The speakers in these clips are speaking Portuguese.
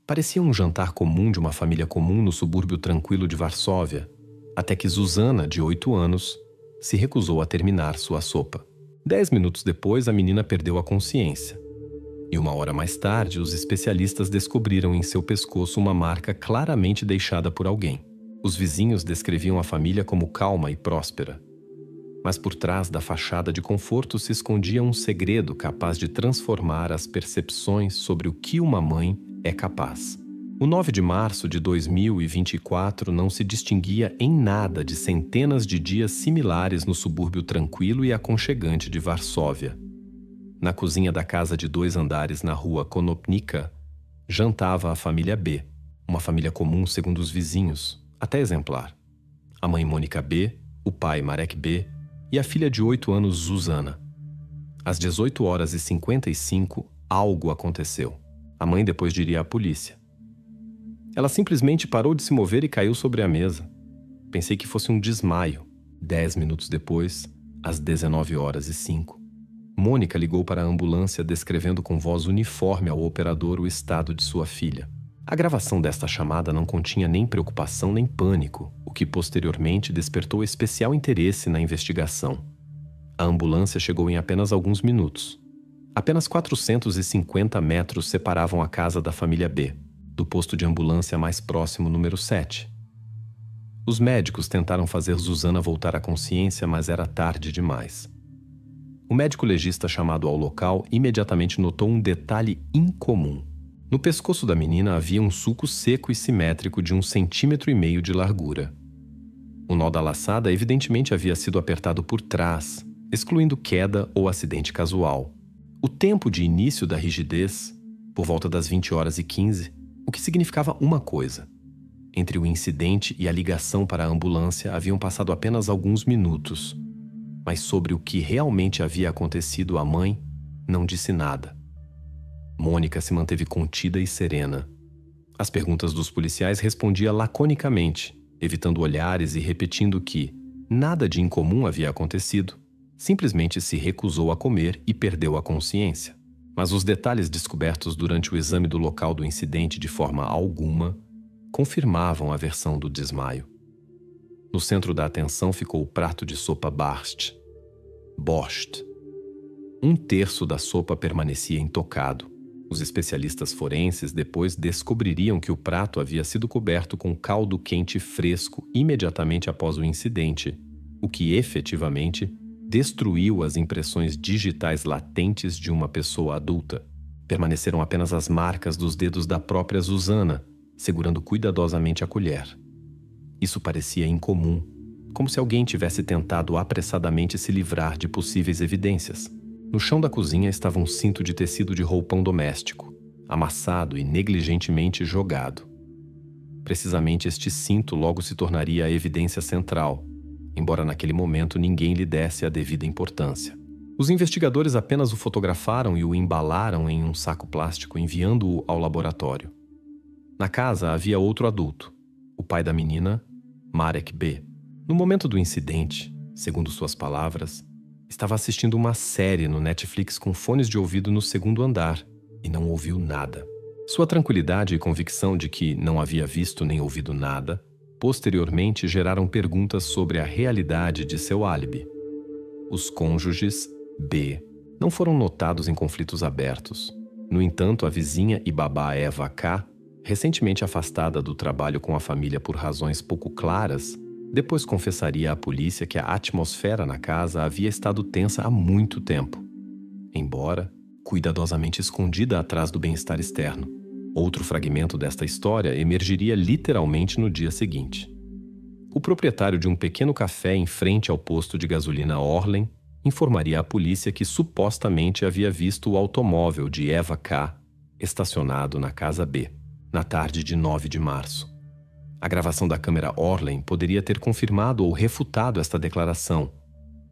Parecia um jantar comum de uma família comum no subúrbio tranquilo de Varsóvia, até que Zuzana, de 8 anos, se recusou a terminar sua sopa. 10 minutos depois, a menina perdeu a consciência. E 1 hora mais tarde, os especialistas descobriram em seu pescoço uma marca claramente deixada por alguém. Os vizinhos descreviam a família como calma e próspera. Mas por trás da fachada de conforto se escondia um segredo capaz de transformar as percepções sobre o que uma mãe é capaz. O 9 de março de 2024 não se distinguia em nada de centenas de dias similares no subúrbio tranquilo e aconchegante de Varsóvia. Na cozinha da casa de 2 andares na rua Konopnica, jantava a família B, uma família comum segundo os vizinhos, até exemplar. A mãe Mônica B, o pai Marek B e a filha de 8 anos Zuzana. Às 18h55, algo aconteceu. A mãe depois diria à polícia. Ela simplesmente parou de se mover e caiu sobre a mesa. Pensei que fosse um desmaio. 10 minutos depois, às 19h05, Mônica ligou para a ambulância descrevendo com voz uniforme ao operador o estado de sua filha. A gravação desta chamada não continha nem preocupação nem pânico, o que posteriormente despertou especial interesse na investigação. A ambulância chegou em apenas alguns minutos. Apenas 450 metros separavam a casa da família B, do posto de ambulância mais próximo número 7. Os médicos tentaram fazer Zuzana voltar à consciência, mas era tarde demais. O médico legista chamado ao local imediatamente notou um detalhe incomum. No pescoço da menina havia um sulco seco e simétrico de 1,5 cm de largura. O nó da laçada evidentemente havia sido apertado por trás, excluindo queda ou acidente casual. O tempo de início da rigidez, por volta das 20h15, o que significava uma coisa. Entre o incidente e a ligação para a ambulância haviam passado apenas alguns minutos. Mas sobre o que realmente havia acontecido, a mãe não disse nada. Mônica se manteve contida e serena. As perguntas dos policiais respondia laconicamente, evitando olhares e repetindo que nada de incomum havia acontecido. Simplesmente se recusou a comer e perdeu a consciência. Mas os detalhes descobertos durante o exame do local do incidente de forma alguma confirmavam a versão do desmaio. No centro da atenção ficou o prato de sopa Borscht. 1/3 da sopa permanecia intocado. Os especialistas forenses depois descobririam que o prato havia sido coberto com caldo quente fresco imediatamente após o incidente, o que efetivamente destruiu as impressões digitais latentes de uma pessoa adulta. Permaneceram apenas as marcas dos dedos da própria Zuzana, segurando cuidadosamente a colher. Isso parecia incomum, como se alguém tivesse tentado apressadamente se livrar de possíveis evidências. No chão da cozinha estava um cinto de tecido de roupão doméstico, amassado e negligentemente jogado. Precisamente este cinto logo se tornaria a evidência central, embora naquele momento ninguém lhe desse a devida importância. Os investigadores apenas o fotografaram e o embalaram em um saco plástico, enviando-o ao laboratório. Na casa havia outro adulto, o pai da menina, Marek B. No momento do incidente, segundo suas palavras, estava assistindo uma série no Netflix com fones de ouvido no 2º andar e não ouviu nada. Sua tranquilidade e convicção de que não havia visto nem ouvido nada posteriormente geraram perguntas sobre a realidade de seu álibi. Os cônjuges B não foram notados em conflitos abertos. No entanto, a vizinha e babá Eva K., recentemente afastada do trabalho com a família por razões pouco claras, depois confessaria à polícia que a atmosfera na casa havia estado tensa há muito tempo, embora cuidadosamente escondida atrás do bem-estar externo. Outro fragmento desta história emergiria literalmente no dia seguinte. O proprietário de um pequeno café em frente ao posto de gasolina Orlen informaria à polícia que supostamente havia visto o automóvel de Eva K. estacionado na casa B, na tarde de 9 de março. A gravação da câmera Orlen poderia ter confirmado ou refutado esta declaração,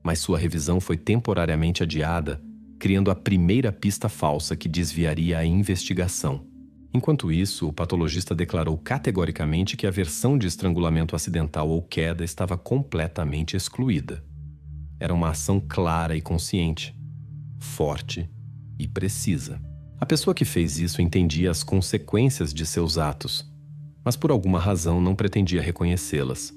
mas sua revisão foi temporariamente adiada, criando a primeira pista falsa que desviaria a investigação. Enquanto isso, o patologista declarou categoricamente que a versão de estrangulamento acidental ou queda estava completamente excluída. Era uma ação clara e consciente, forte e precisa. A pessoa que fez isso entendia as consequências de seus atos, mas por alguma razão não pretendia reconhecê-las.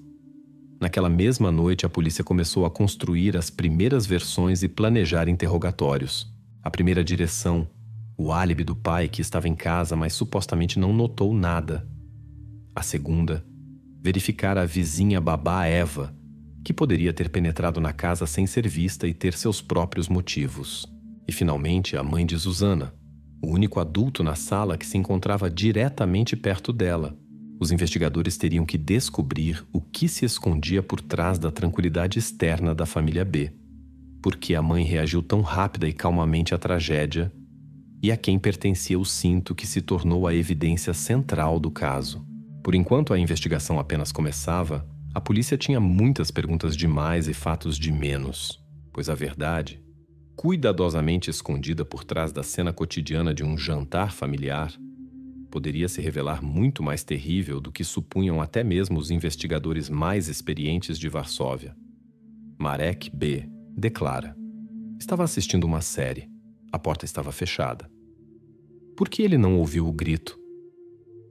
Naquela mesma noite, a polícia começou a construir as primeiras versões e planejar interrogatórios. A primeira direção, o álibi do pai que estava em casa, mas supostamente não notou nada. A segunda, verificar a vizinha babá Eva, que poderia ter penetrado na casa sem ser vista e ter seus próprios motivos. E finalmente, a mãe de Zuzana, o único adulto na sala que se encontrava diretamente perto dela. Os investigadores teriam que descobrir o que se escondia por trás da tranquilidade externa da família B. Por que a mãe reagiu tão rápida e calmamente à tragédia e a quem pertencia o cinto que se tornou a evidência central do caso. Por enquanto a investigação apenas começava, a polícia tinha muitas perguntas demais e fatos de menos, pois a verdade, cuidadosamente escondida por trás da cena cotidiana de um jantar familiar, poderia se revelar muito mais terrível do que supunham até mesmo os investigadores mais experientes de Varsóvia. Marek B. declara: estava assistindo uma série. A porta estava fechada. Por que ele não ouviu o grito?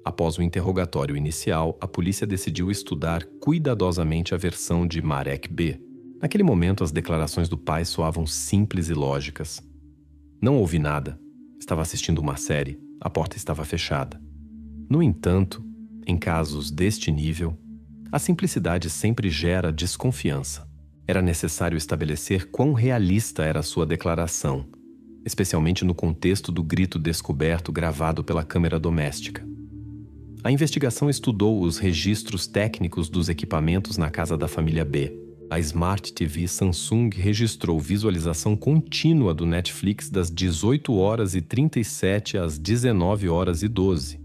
Após o interrogatório inicial, a polícia decidiu estudar cuidadosamente a versão de Marek B. Naquele momento, as declarações do pai soavam simples e lógicas. Não ouvi nada. Estava assistindo uma série. A porta estava fechada. No entanto, em casos deste nível, a simplicidade sempre gera desconfiança. Era necessário estabelecer quão realista era sua declaração, especialmente no contexto do grito descoberto gravado pela câmera doméstica. A investigação estudou os registros técnicos dos equipamentos na casa da família B. A Smart TV Samsung registrou visualização contínua do Netflix das 18h37 às 19h12.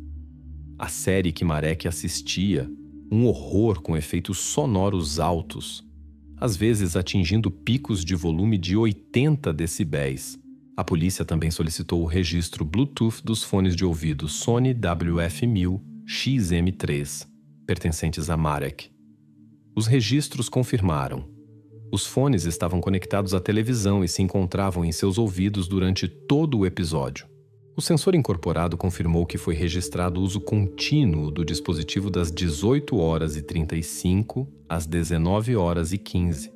A série que Marek assistia, um horror com efeitos sonoros altos, às vezes atingindo picos de volume de 80 decibéis. A polícia também solicitou o registro Bluetooth dos fones de ouvido Sony WF-1000 XM3, pertencentes a Marek. Os registros confirmaram. Os fones estavam conectados à televisão e se encontravam em seus ouvidos durante todo o episódio. O sensor incorporado confirmou que foi registrado o uso contínuo do dispositivo das 18h35 às 19h15.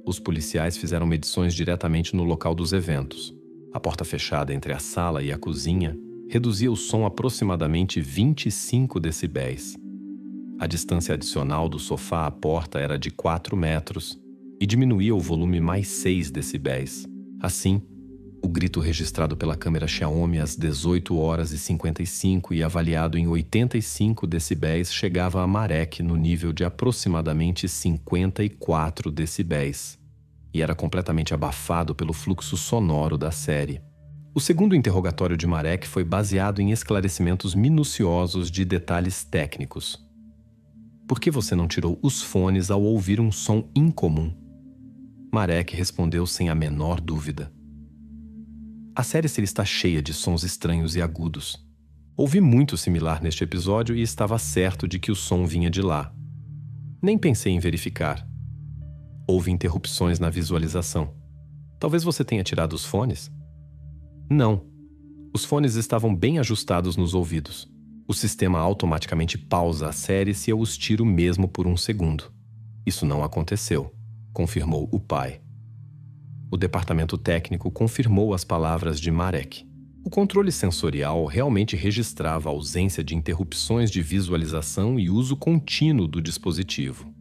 Os policiais fizeram medições diretamente no local dos eventos. A porta fechada entre a sala e a cozinha reduzia o som aproximadamente 25 decibéis. A distância adicional do sofá à porta era de 4 metros e diminuía o volume mais 6 decibéis. Assim, o grito registrado pela câmera Xiaomi às 18h55 e avaliado em 85 decibéis chegava a Marek no nível de aproximadamente 54 decibéis e era completamente abafado pelo fluxo sonoro da série. O segundo interrogatório de Marek foi baseado em esclarecimentos minuciosos de detalhes técnicos. Por que você não tirou os fones ao ouvir um som incomum? Marek respondeu sem a menor dúvida. A série está cheia de sons estranhos e agudos. Ouvi muito similar neste episódio e estava certo de que o som vinha de lá. Nem pensei em verificar. Houve interrupções na visualização. Talvez você tenha tirado os fones? Não. Os fones estavam bem ajustados nos ouvidos. O sistema automaticamente pausa a série se eu os tiro mesmo por um segundo. Isso não aconteceu, confirmou o pai. O departamento técnico confirmou as palavras de Marek. O controle sensorial realmente registrava a ausência de interrupções de visualização e uso contínuo do dispositivo.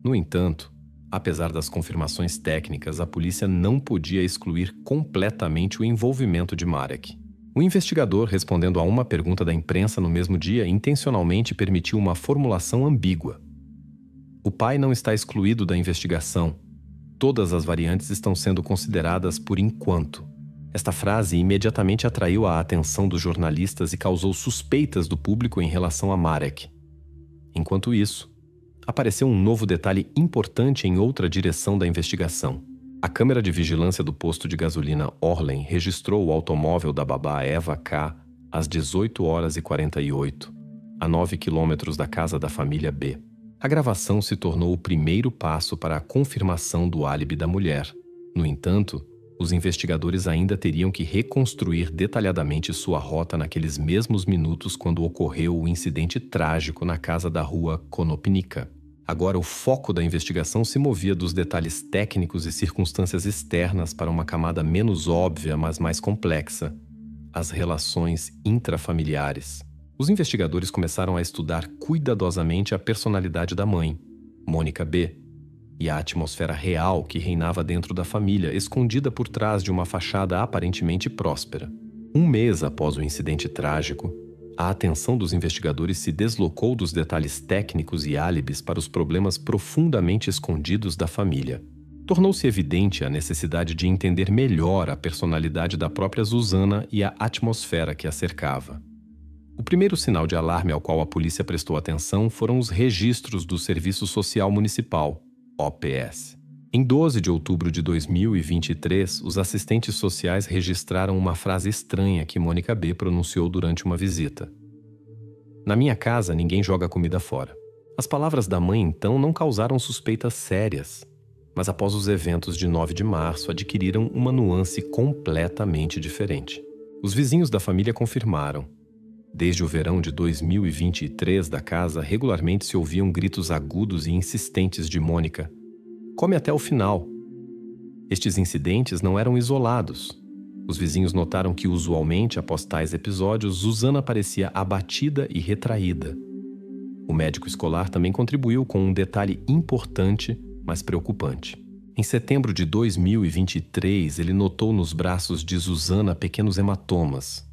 No entanto, apesar das confirmações técnicas, a polícia não podia excluir completamente o envolvimento de Marek. O investigador, respondendo a uma pergunta da imprensa no mesmo dia, intencionalmente permitiu uma formulação ambígua. O pai não está excluído da investigação. Todas as variantes estão sendo consideradas por enquanto. Esta frase imediatamente atraiu a atenção dos jornalistas e causou suspeitas do público em relação a Marek. Enquanto isso, apareceu um novo detalhe importante em outra direção da investigação. A câmera de vigilância do posto de gasolina Orlen registrou o automóvel da babá Eva K. às 18h48, a 9 quilômetros da casa da família B. A gravação se tornou o primeiro passo para a confirmação do álibi da mulher. No entanto, Os investigadores ainda teriam que reconstruir detalhadamente sua rota naqueles mesmos minutos quando ocorreu o incidente trágico na casa da rua Konopnica. Agora, o foco da investigação se movia dos detalhes técnicos e circunstâncias externas para uma camada menos óbvia, mas mais complexa: as relações intrafamiliares. Os investigadores começaram a estudar cuidadosamente a personalidade da mãe, Mônica B., e a atmosfera real que reinava dentro da família, escondida por trás de uma fachada aparentemente próspera. Um mês após o incidente trágico, a atenção dos investigadores se deslocou dos detalhes técnicos e álibis para os problemas profundamente escondidos da família. Tornou-se evidente a necessidade de entender melhor a personalidade da própria Zuzana e a atmosfera que a cercava. O primeiro sinal de alarme ao qual a polícia prestou atenção foram os registros do Serviço Social Municipal, OPS. Em 12 de outubro de 2023, os assistentes sociais registraram uma frase estranha que Mônica B. pronunciou durante uma visita. "Na minha casa, ninguém joga comida fora." As palavras da mãe, então, não causaram suspeitas sérias, mas após os eventos de 9 de março adquiriram uma nuance completamente diferente. Os vizinhos da família confirmaram. Desde o verão de 2023 da casa, regularmente se ouviam gritos agudos e insistentes de Mônica: "Come até o final." Estes incidentes não eram isolados. Os vizinhos notaram que, usualmente, após tais episódios, Zuzana parecia abatida e retraída. O médico escolar também contribuiu com um detalhe importante, mas preocupante. Em setembro de 2023, ele notou nos braços de Zuzana pequenos hematomas,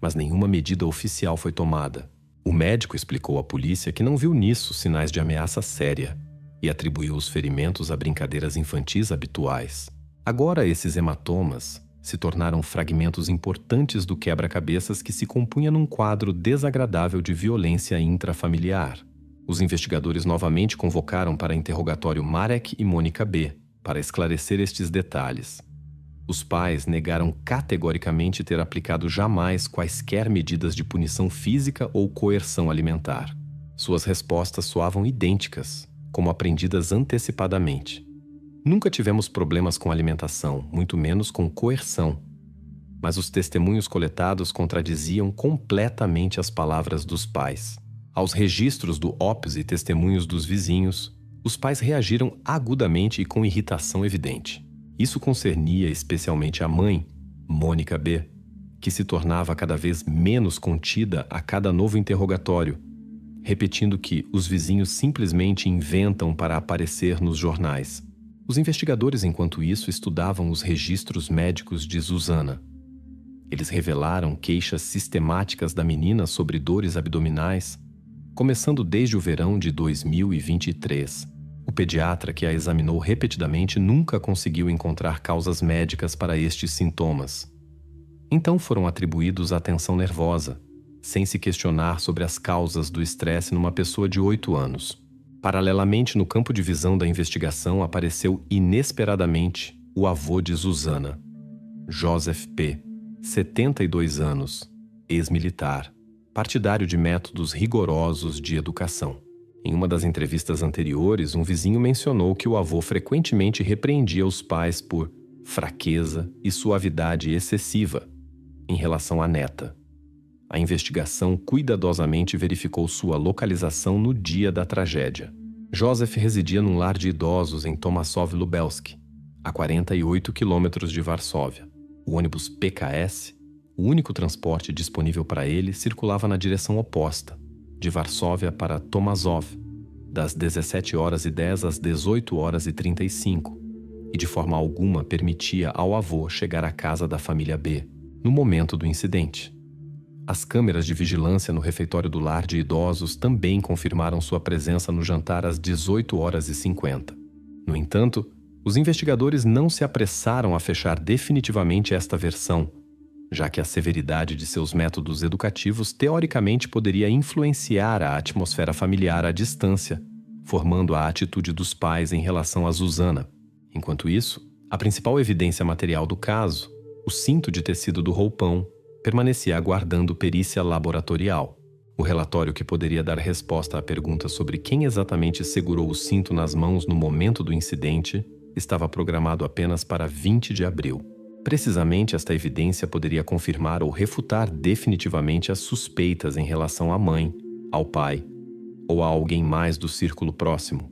mas nenhuma medida oficial foi tomada. O médico explicou à polícia que não viu nisso sinais de ameaça séria e atribuiu os ferimentos a brincadeiras infantis habituais. Agora, esses hematomas se tornaram fragmentos importantes do quebra-cabeças que se compunha num quadro desagradável de violência intrafamiliar. Os investigadores novamente convocaram para interrogatório Marek e Mônica B. para esclarecer estes detalhes. Os pais negaram categoricamente ter aplicado jamais quaisquer medidas de punição física ou coerção alimentar. Suas respostas soavam idênticas, como aprendidas antecipadamente. "Nunca tivemos problemas com alimentação, muito menos com coerção." Mas os testemunhos coletados contradiziam completamente as palavras dos pais. Aos registros do OPS e testemunhos dos vizinhos, os pais reagiram agudamente e com irritação evidente. Isso concernia especialmente a mãe, Mônica B., que se tornava cada vez menos contida a cada novo interrogatório, repetindo que os vizinhos simplesmente inventam para aparecer nos jornais. Os investigadores, enquanto isso, estudavam os registros médicos de Zuzana. Eles revelaram queixas sistemáticas da menina sobre dores abdominais, começando desde o verão de 2023. O pediatra que a examinou repetidamente nunca conseguiu encontrar causas médicas para estes sintomas. Então foram atribuídos à tensão nervosa, sem se questionar sobre as causas do estresse numa pessoa de 8 anos. Paralelamente, no campo de visão da investigação, apareceu inesperadamente o avô de Zuzana, Joseph P., 72 anos, ex-militar, partidário de métodos rigorosos de educação. Em uma das entrevistas anteriores, um vizinho mencionou que o avô frequentemente repreendia os pais por fraqueza e suavidade excessiva em relação à neta. A investigação cuidadosamente verificou sua localização no dia da tragédia. Joseph residia num lar de idosos em Tomaszow Lubelski, a 48 quilômetros de Varsóvia. O ônibus PKS, o único transporte disponível para ele, circulava na direção oposta, de Varsóvia para Tomaszów, das 17h10 às 18h35, e de forma alguma permitia ao avô chegar à casa da família B, no momento do incidente. As câmeras de vigilância no refeitório do lar de idosos também confirmaram sua presença no jantar às 18h50. No entanto, os investigadores não se apressaram a fechar definitivamente esta versão, já que a severidade de seus métodos educativos teoricamente poderia influenciar a atmosfera familiar à distância, formando a atitude dos pais em relação a Zuzana. Enquanto isso, a principal evidência material do caso, o cinto de tecido do roupão, permanecia aguardando perícia laboratorial. O relatório que poderia dar resposta à pergunta sobre quem exatamente segurou o cinto nas mãos no momento do incidente estava programado apenas para 20 de abril. Precisamente esta evidência poderia confirmar ou refutar definitivamente as suspeitas em relação à mãe, ao pai ou a alguém mais do círculo próximo.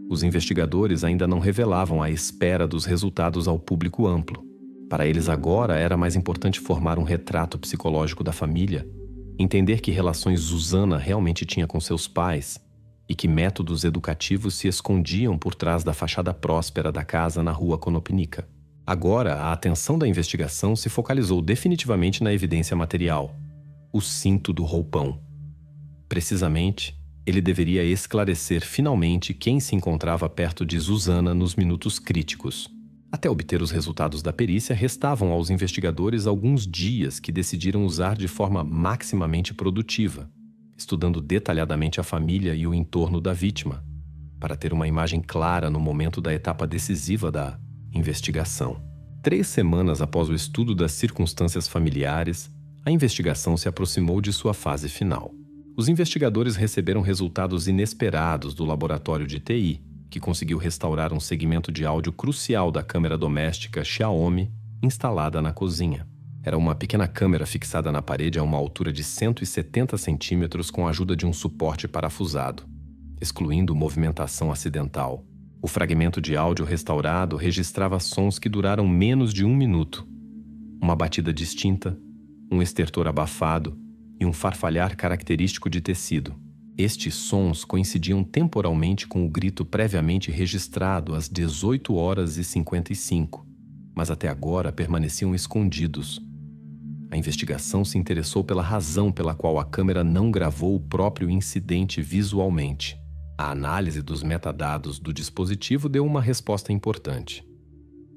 Os investigadores ainda não revelavam a espera dos resultados ao público amplo. Para eles agora era mais importante formar um retrato psicológico da família, entender que relações Zuzana realmente tinha com seus pais e que métodos educativos se escondiam por trás da fachada próspera da casa na rua Konopinica. Agora, a atenção da investigação se focalizou definitivamente na evidência material, o cinto do roupão. Precisamente, ele deveria esclarecer finalmente quem se encontrava perto de Zuzana nos minutos críticos. Até obter os resultados da perícia, restavam aos investigadores alguns dias que decidiram usar de forma maximamente produtiva, estudando detalhadamente a família e o entorno da vítima, para ter uma imagem clara no momento da etapa decisiva da investigação. 3 semanas após o estudo das circunstâncias familiares, a investigação se aproximou de sua fase final. Os investigadores receberam resultados inesperados do laboratório de TI, que conseguiu restaurar um segmento de áudio crucial da câmera doméstica Xiaomi instalada na cozinha. Era uma pequena câmera fixada na parede a uma altura de 170 centímetros com a ajuda de um suporte parafusado, excluindo movimentação acidental. O fragmento de áudio restaurado registrava sons que duraram menos de 1 minuto. Uma batida distinta, um estertor abafado e um farfalhar característico de tecido. Estes sons coincidiam temporalmente com o grito previamente registrado às 18h55, mas até agora permaneciam escondidos. A investigação se interessou pela razão pela qual a câmera não gravou o próprio incidente visualmente. A análise dos metadados do dispositivo deu uma resposta importante.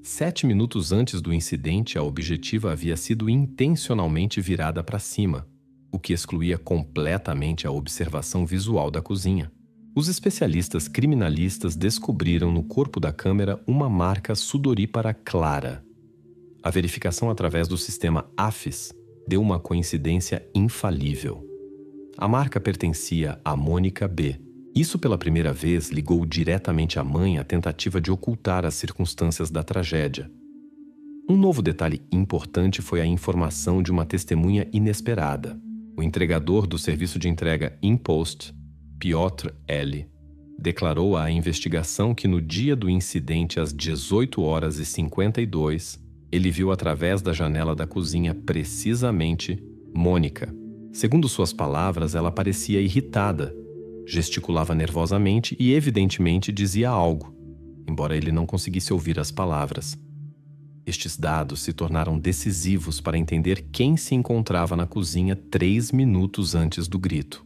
7 minutos antes do incidente, a objetiva havia sido intencionalmente virada para cima, o que excluía completamente a observação visual da cozinha. Os especialistas criminalistas descobriram no corpo da câmera uma marca sudorípara clara. A verificação através do sistema AFIS deu uma coincidência infalível. A marca pertencia a Mônica B. Isso pela primeira vez ligou diretamente à mãe à tentativa de ocultar as circunstâncias da tragédia. Um novo detalhe importante foi a informação de uma testemunha inesperada. O entregador do serviço de entrega InPost, Piotr L., declarou à investigação que no dia do incidente às 18h52, ele viu através da janela da cozinha precisamente Mônica. Segundo suas palavras, ela parecia irritada, gesticulava nervosamente e evidentemente dizia algo, embora ele não conseguisse ouvir as palavras. Estes dados se tornaram decisivos para entender quem se encontrava na cozinha 3 minutos antes do grito.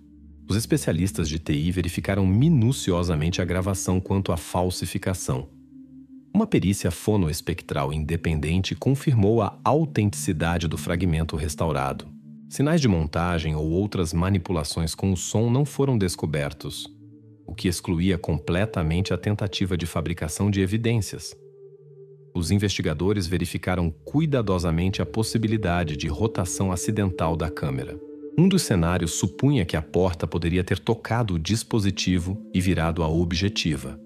Os especialistas de TI verificaram minuciosamente a gravação quanto à falsificação. Uma perícia fonoespectral independente confirmou a autenticidade do fragmento restaurado. Sinais de montagem ou outras manipulações com o som não foram descobertos, o que excluía completamente a tentativa de fabricação de evidências. Os investigadores verificaram cuidadosamente a possibilidade de rotação acidental da câmera. Um dos cenários supunha que a porta poderia ter tocado o dispositivo e virado a objetiva.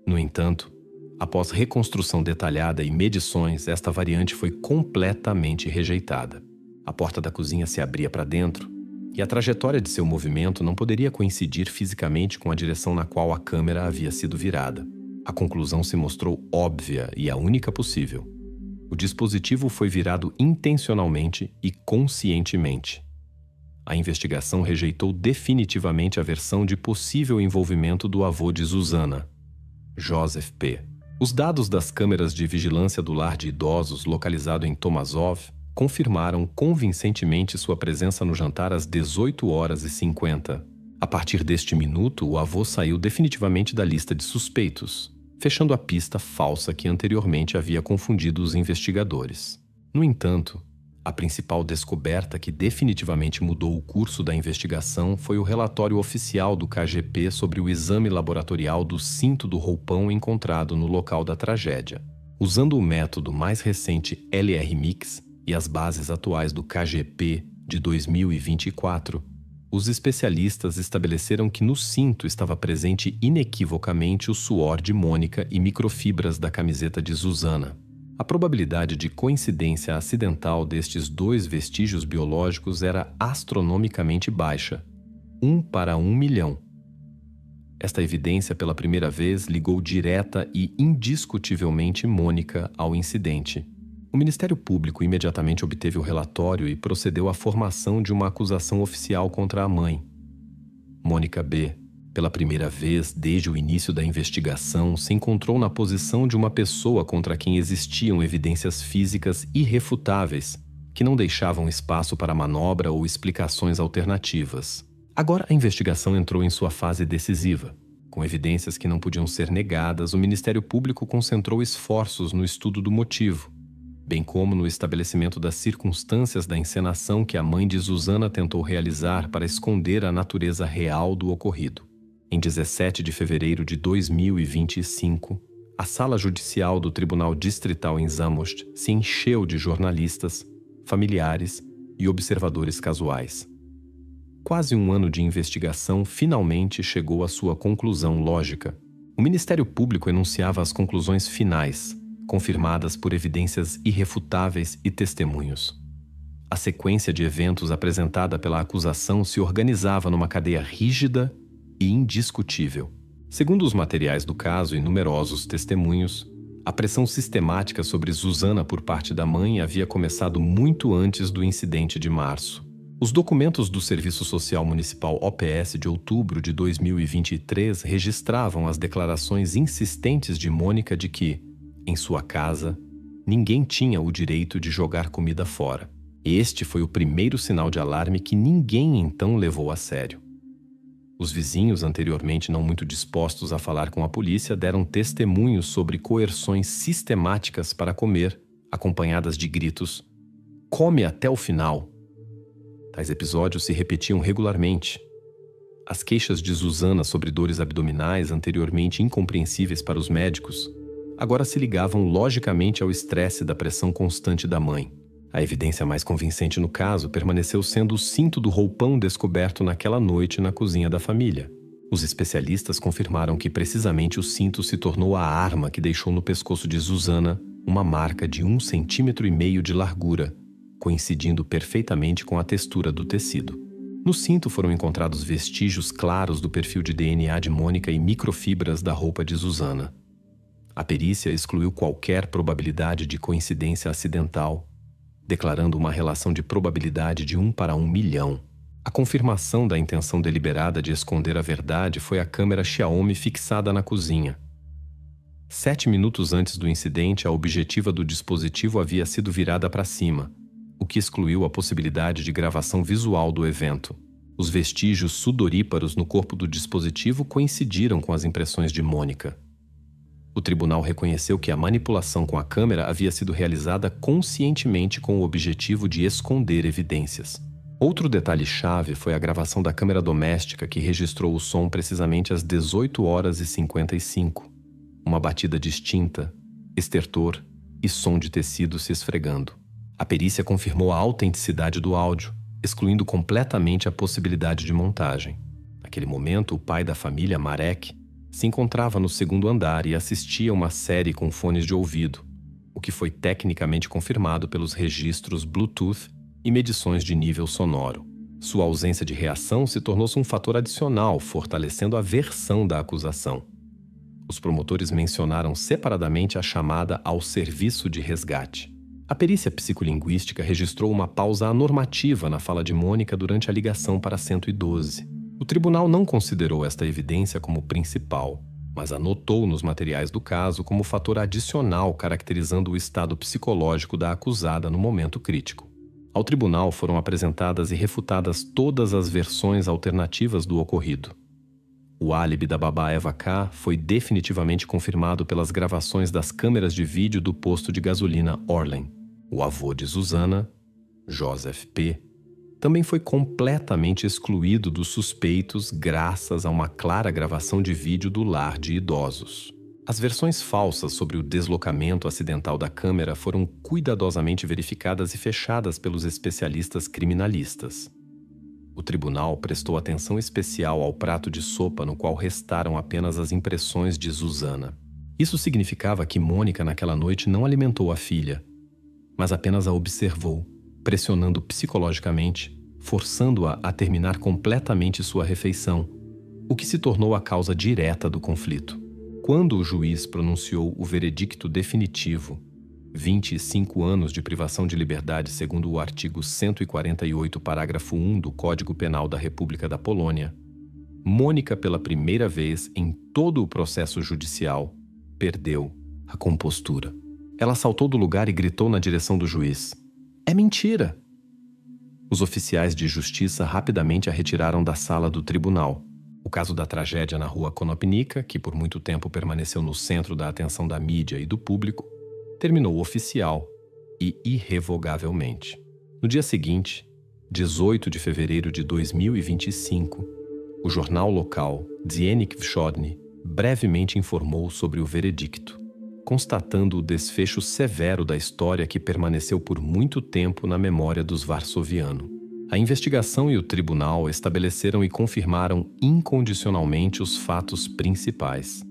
No entanto, após reconstrução detalhada e medições, esta variante foi completamente rejeitada. A porta da cozinha se abria para dentro e a trajetória de seu movimento não poderia coincidir fisicamente com a direção na qual a câmera havia sido virada. A conclusão se mostrou óbvia e a única possível. O dispositivo foi virado intencionalmente e conscientemente. A investigação rejeitou definitivamente a versão de possível envolvimento do avô de Zuzana, Joseph P. Os dados das câmeras de vigilância do lar de idosos localizado em Tomaszów confirmaram convincentemente sua presença no jantar às 18h50. A partir deste minuto, o avô saiu definitivamente da lista de suspeitos, fechando a pista falsa que anteriormente havia confundido os investigadores. No entanto, a principal descoberta que definitivamente mudou o curso da investigação foi o relatório oficial do KGP sobre o exame laboratorial do cinto do roupão encontrado no local da tragédia. Usando o método mais recente LR-Mix e as bases atuais do KGP de 2024, os especialistas estabeleceram que no cinto estava presente inequivocamente o suor de Mônica e microfibras da camiseta de Zuzana. A probabilidade de coincidência acidental destes dois vestígios biológicos era astronomicamente baixa, 1 para 1 milhão. Esta evidência, pela primeira vez, ligou direta e indiscutivelmente Mônica ao incidente. O Ministério Público imediatamente obteve o relatório e procedeu à formação de uma acusação oficial contra a mãe. Mônica B., pela primeira vez desde o início da investigação, se encontrou na posição de uma pessoa contra quem existiam evidências físicas irrefutáveis, que não deixavam espaço para manobra ou explicações alternativas. Agora a investigação entrou em sua fase decisiva. Com evidências que não podiam ser negadas, o Ministério Público concentrou esforços no estudo do motivo, bem como no estabelecimento das circunstâncias da encenação que a mãe de Zuzana tentou realizar para esconder a natureza real do ocorrido. Em 17 de fevereiro de 2025, a sala judicial do Tribunal Distrital em Zamość se encheu de jornalistas, familiares e observadores casuais. Quase um ano de investigação finalmente chegou à sua conclusão lógica. O Ministério Público enunciava as conclusões finais, confirmadas por evidências irrefutáveis e testemunhos. A sequência de eventos apresentada pela acusação se organizava numa cadeia rígida e indiscutível. Segundo os materiais do caso e numerosos testemunhos, a pressão sistemática sobre Zuzana por parte da mãe havia começado muito antes do incidente de março. Os documentos do Serviço Social Municipal OPS de outubro de 2023 registravam as declarações insistentes de Mônica de que, em sua casa, ninguém tinha o direito de jogar comida fora. Este foi o primeiro sinal de alarme que ninguém então levou a sério. Os vizinhos, anteriormente não muito dispostos a falar com a polícia, deram testemunhos sobre coerções sistemáticas para comer, acompanhadas de gritos: "Come até o final!". Tais episódios se repetiam regularmente. As queixas de Zuzana sobre dores abdominais, anteriormente incompreensíveis para os médicos, agora se ligavam logicamente ao estresse da pressão constante da mãe. A evidência mais convincente no caso permaneceu sendo o cinto do roupão descoberto naquela noite na cozinha da família. Os especialistas confirmaram que precisamente o cinto se tornou a arma que deixou no pescoço de Zuzana uma marca de 1,5 cm de largura, coincidindo perfeitamente com a textura do tecido. No cinto foram encontrados vestígios claros do perfil de DNA de Mônica e microfibras da roupa de Zuzana. A perícia excluiu qualquer probabilidade de coincidência acidental, declarando uma relação de probabilidade de 1 para 1 milhão. A confirmação da intenção deliberada de esconder a verdade foi a câmera Xiaomi fixada na cozinha. 7 minutos antes do incidente, a objetiva do dispositivo havia sido virada para cima, o que excluiu a possibilidade de gravação visual do evento. Os vestígios sudoríparos no corpo do dispositivo coincidiram com as impressões de Mônica. O tribunal reconheceu que a manipulação com a câmera havia sido realizada conscientemente com o objetivo de esconder evidências. Outro detalhe-chave foi a gravação da câmera doméstica que registrou o som precisamente às 18h55. Uma batida distinta, estertor e som de tecido se esfregando. A perícia confirmou a autenticidade do áudio, excluindo completamente a possibilidade de montagem. Naquele momento, o pai da família, Marek, se encontrava no segundo andar e assistia uma série com fones de ouvido, o que foi tecnicamente confirmado pelos registros Bluetooth e medições de nível sonoro. Sua ausência de reação se tornou-se um fator adicional, fortalecendo a versão da acusação. Os promotores mencionaram separadamente a chamada ao serviço de resgate. A perícia psicolinguística registrou uma pausa anormativa na fala de Mônica durante a ligação para 112. O tribunal não considerou esta evidência como principal, mas anotou nos materiais do caso como fator adicional caracterizando o estado psicológico da acusada no momento crítico. Ao tribunal foram apresentadas e refutadas todas as versões alternativas do ocorrido. O álibi da babá Eva K. foi definitivamente confirmado pelas gravações das câmeras de vídeo do posto de gasolina Orlen. O avô de Zuzana, Joseph P., também foi completamente excluído dos suspeitos graças a uma clara gravação de vídeo do lar de idosos. As versões falsas sobre o deslocamento acidental da câmera foram cuidadosamente verificadas e fechadas pelos especialistas criminalistas. O tribunal prestou atenção especial ao prato de sopa no qual restaram apenas as impressões de Zuzana. Isso significava que Mônica naquela noite não alimentou a filha, mas apenas a observou, pressionando psicologicamente, forçando-a a terminar completamente sua refeição, o que se tornou a causa direta do conflito. Quando o juiz pronunciou o veredicto definitivo, 25 anos de privação de liberdade segundo o artigo 148, parágrafo 1 do Código Penal da República da Polônia, Mônica, pela primeira vez em todo o processo judicial, perdeu a compostura. Ela saltou do lugar e gritou na direção do juiz: "É mentira!" Os oficiais de justiça rapidamente a retiraram da sala do tribunal. O caso da tragédia na rua Konopnica, que por muito tempo permaneceu no centro da atenção da mídia e do público, terminou oficial e irrevogavelmente. No dia seguinte, 18 de fevereiro de 2025, o jornal local Dziennik Wschodni brevemente informou sobre o veredicto, constatando o desfecho severo da história que permaneceu por muito tempo na memória dos varsovianos. A investigação e o tribunal estabeleceram e confirmaram incondicionalmente os fatos principais: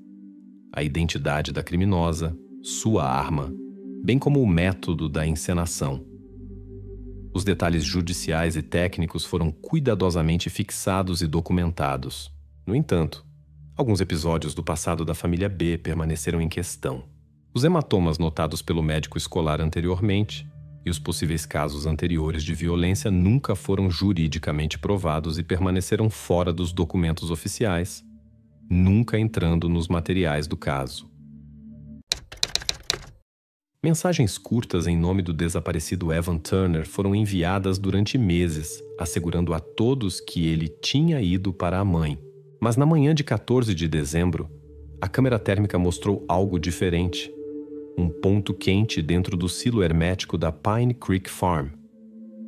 a identidade da criminosa, sua arma, bem como o método da encenação. Os detalhes judiciais e técnicos foram cuidadosamente fixados e documentados. No entanto, alguns episódios do passado da família B permaneceram em questão. Os hematomas notados pelo médico escolar anteriormente e os possíveis casos anteriores de violência nunca foram juridicamente provados e permaneceram fora dos documentos oficiais, nunca entrando nos materiais do caso. Mensagens curtas em nome do desaparecido Evan Turner foram enviadas durante meses, assegurando a todos que ele tinha ido para a mãe. Mas na manhã de 14 de dezembro, a câmera térmica mostrou algo diferente. Um ponto quente dentro do silo hermético da Pine Creek Farm.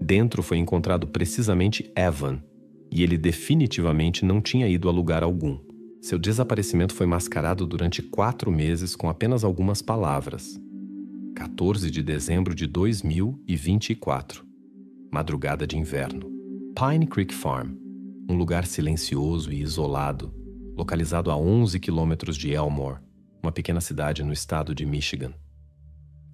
Dentro foi encontrado precisamente Evan, e ele definitivamente não tinha ido a lugar algum. Seu desaparecimento foi mascarado durante 4 meses com apenas algumas palavras. 14 de dezembro de 2024. Madrugada de inverno. Pine Creek Farm. Um lugar silencioso e isolado, localizado a 11 quilômetros de Elmore, uma pequena cidade no estado de Michigan.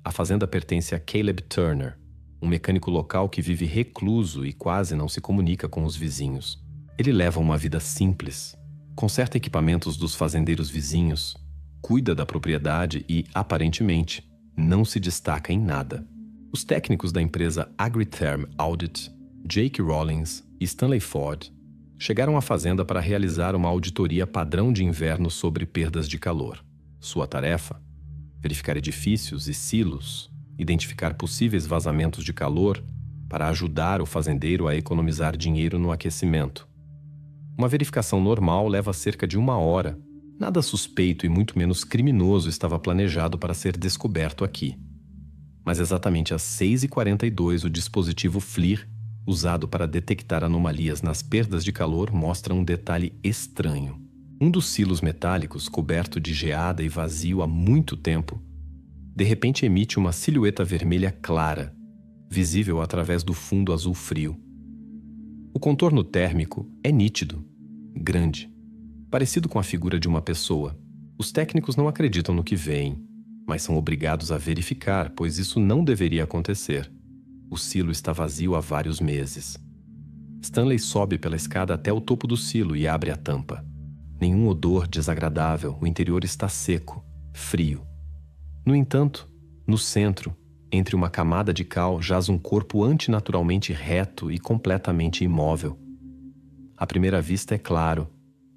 A fazenda pertence a Caleb Turner, um mecânico local que vive recluso e quase não se comunica com os vizinhos. Ele leva uma vida simples, conserta equipamentos dos fazendeiros vizinhos, cuida da propriedade e, aparentemente, não se destaca em nada. Os técnicos da empresa Agritherm Audit, Jake Rollins e Stanley Ford, chegaram à fazenda para realizar uma auditoria padrão de inverno sobre perdas de calor. Sua tarefa? Verificar edifícios e silos, identificar possíveis vazamentos de calor para ajudar o fazendeiro a economizar dinheiro no aquecimento. Uma verificação normal leva cerca de 1 hora. Nada suspeito e muito menos criminoso estava planejado para ser descoberto aqui. Mas exatamente às 6h42, o dispositivo FLIR, usado para detectar anomalias nas perdas de calor, mostra um detalhe estranho. Um dos silos metálicos, coberto de geada e vazio há muito tempo, de repente emite uma silhueta vermelha clara, visível através do fundo azul frio. O contorno térmico é nítido, grande, parecido com a figura de uma pessoa. Os técnicos não acreditam no que veem, mas são obrigados a verificar, pois isso não deveria acontecer. O silo está vazio há vários meses. Stanley sobe pela escada até o topo do silo e abre a tampa. Nenhum odor desagradável, o interior está seco, frio. No entanto, no centro, entre uma camada de cal, jaz um corpo antinaturalmente reto e completamente imóvel. À primeira vista é claro,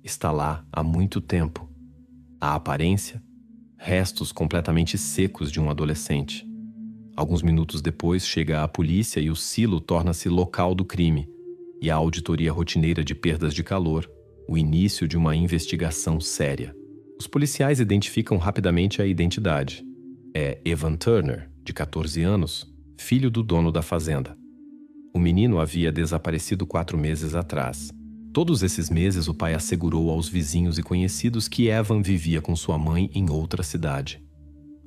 está lá há muito tempo. A aparência? Restos completamente secos de um adolescente. Alguns minutos depois chega a polícia e o silo torna-se local do crime, e a auditoria rotineira de perdas de calor, o início de uma investigação séria. Os policiais identificam rapidamente a identidade. É Evan Turner, de 14 anos, filho do dono da fazenda. O menino havia desaparecido 4 meses atrás. Todos esses meses o pai assegurou aos vizinhos e conhecidos que Evan vivia com sua mãe em outra cidade.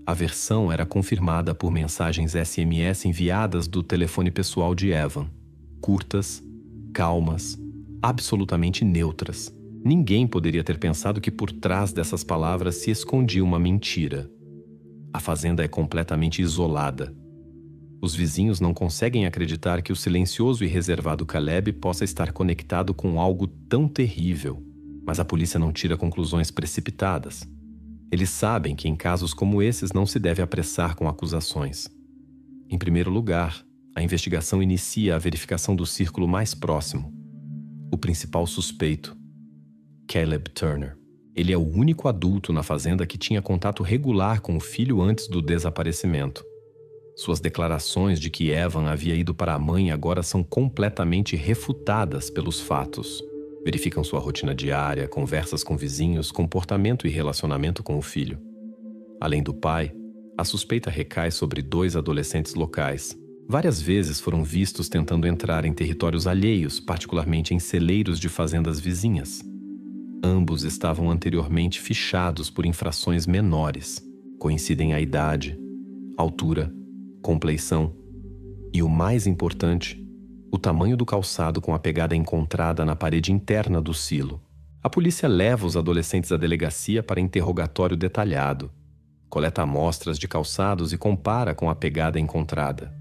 A versão era confirmada por mensagens SMS enviadas do telefone pessoal de Evan. Curtas, calmas, absolutamente neutras. Ninguém poderia ter pensado que por trás dessas palavras se escondia uma mentira. A fazenda é completamente isolada. Os vizinhos não conseguem acreditar que o silencioso e reservado Caleb possa estar conectado com algo tão terrível. Mas a polícia não tira conclusões precipitadas. Eles sabem que em casos como esses não se deve apressar com acusações. Em primeiro lugar, a investigação inicia a verificação do círculo mais próximo. O principal suspeito, Caleb Turner. Ele é o único adulto na fazenda que tinha contato regular com o filho antes do desaparecimento. Suas declarações de que Evan havia ido para a mãe agora são completamente refutadas pelos fatos. Verificam sua rotina diária, conversas com vizinhos, comportamento e relacionamento com o filho. Além do pai, a suspeita recai sobre 2 adolescentes locais. Várias vezes foram vistos tentando entrar em territórios alheios, particularmente em celeiros de fazendas vizinhas. Ambos estavam anteriormente fichados por infrações menores. Coincidem a idade, altura, compleição e, o mais importante, o tamanho do calçado com a pegada encontrada na parede interna do silo. A polícia leva os adolescentes à delegacia para interrogatório detalhado, coleta amostras de calçados e compara com a pegada encontrada.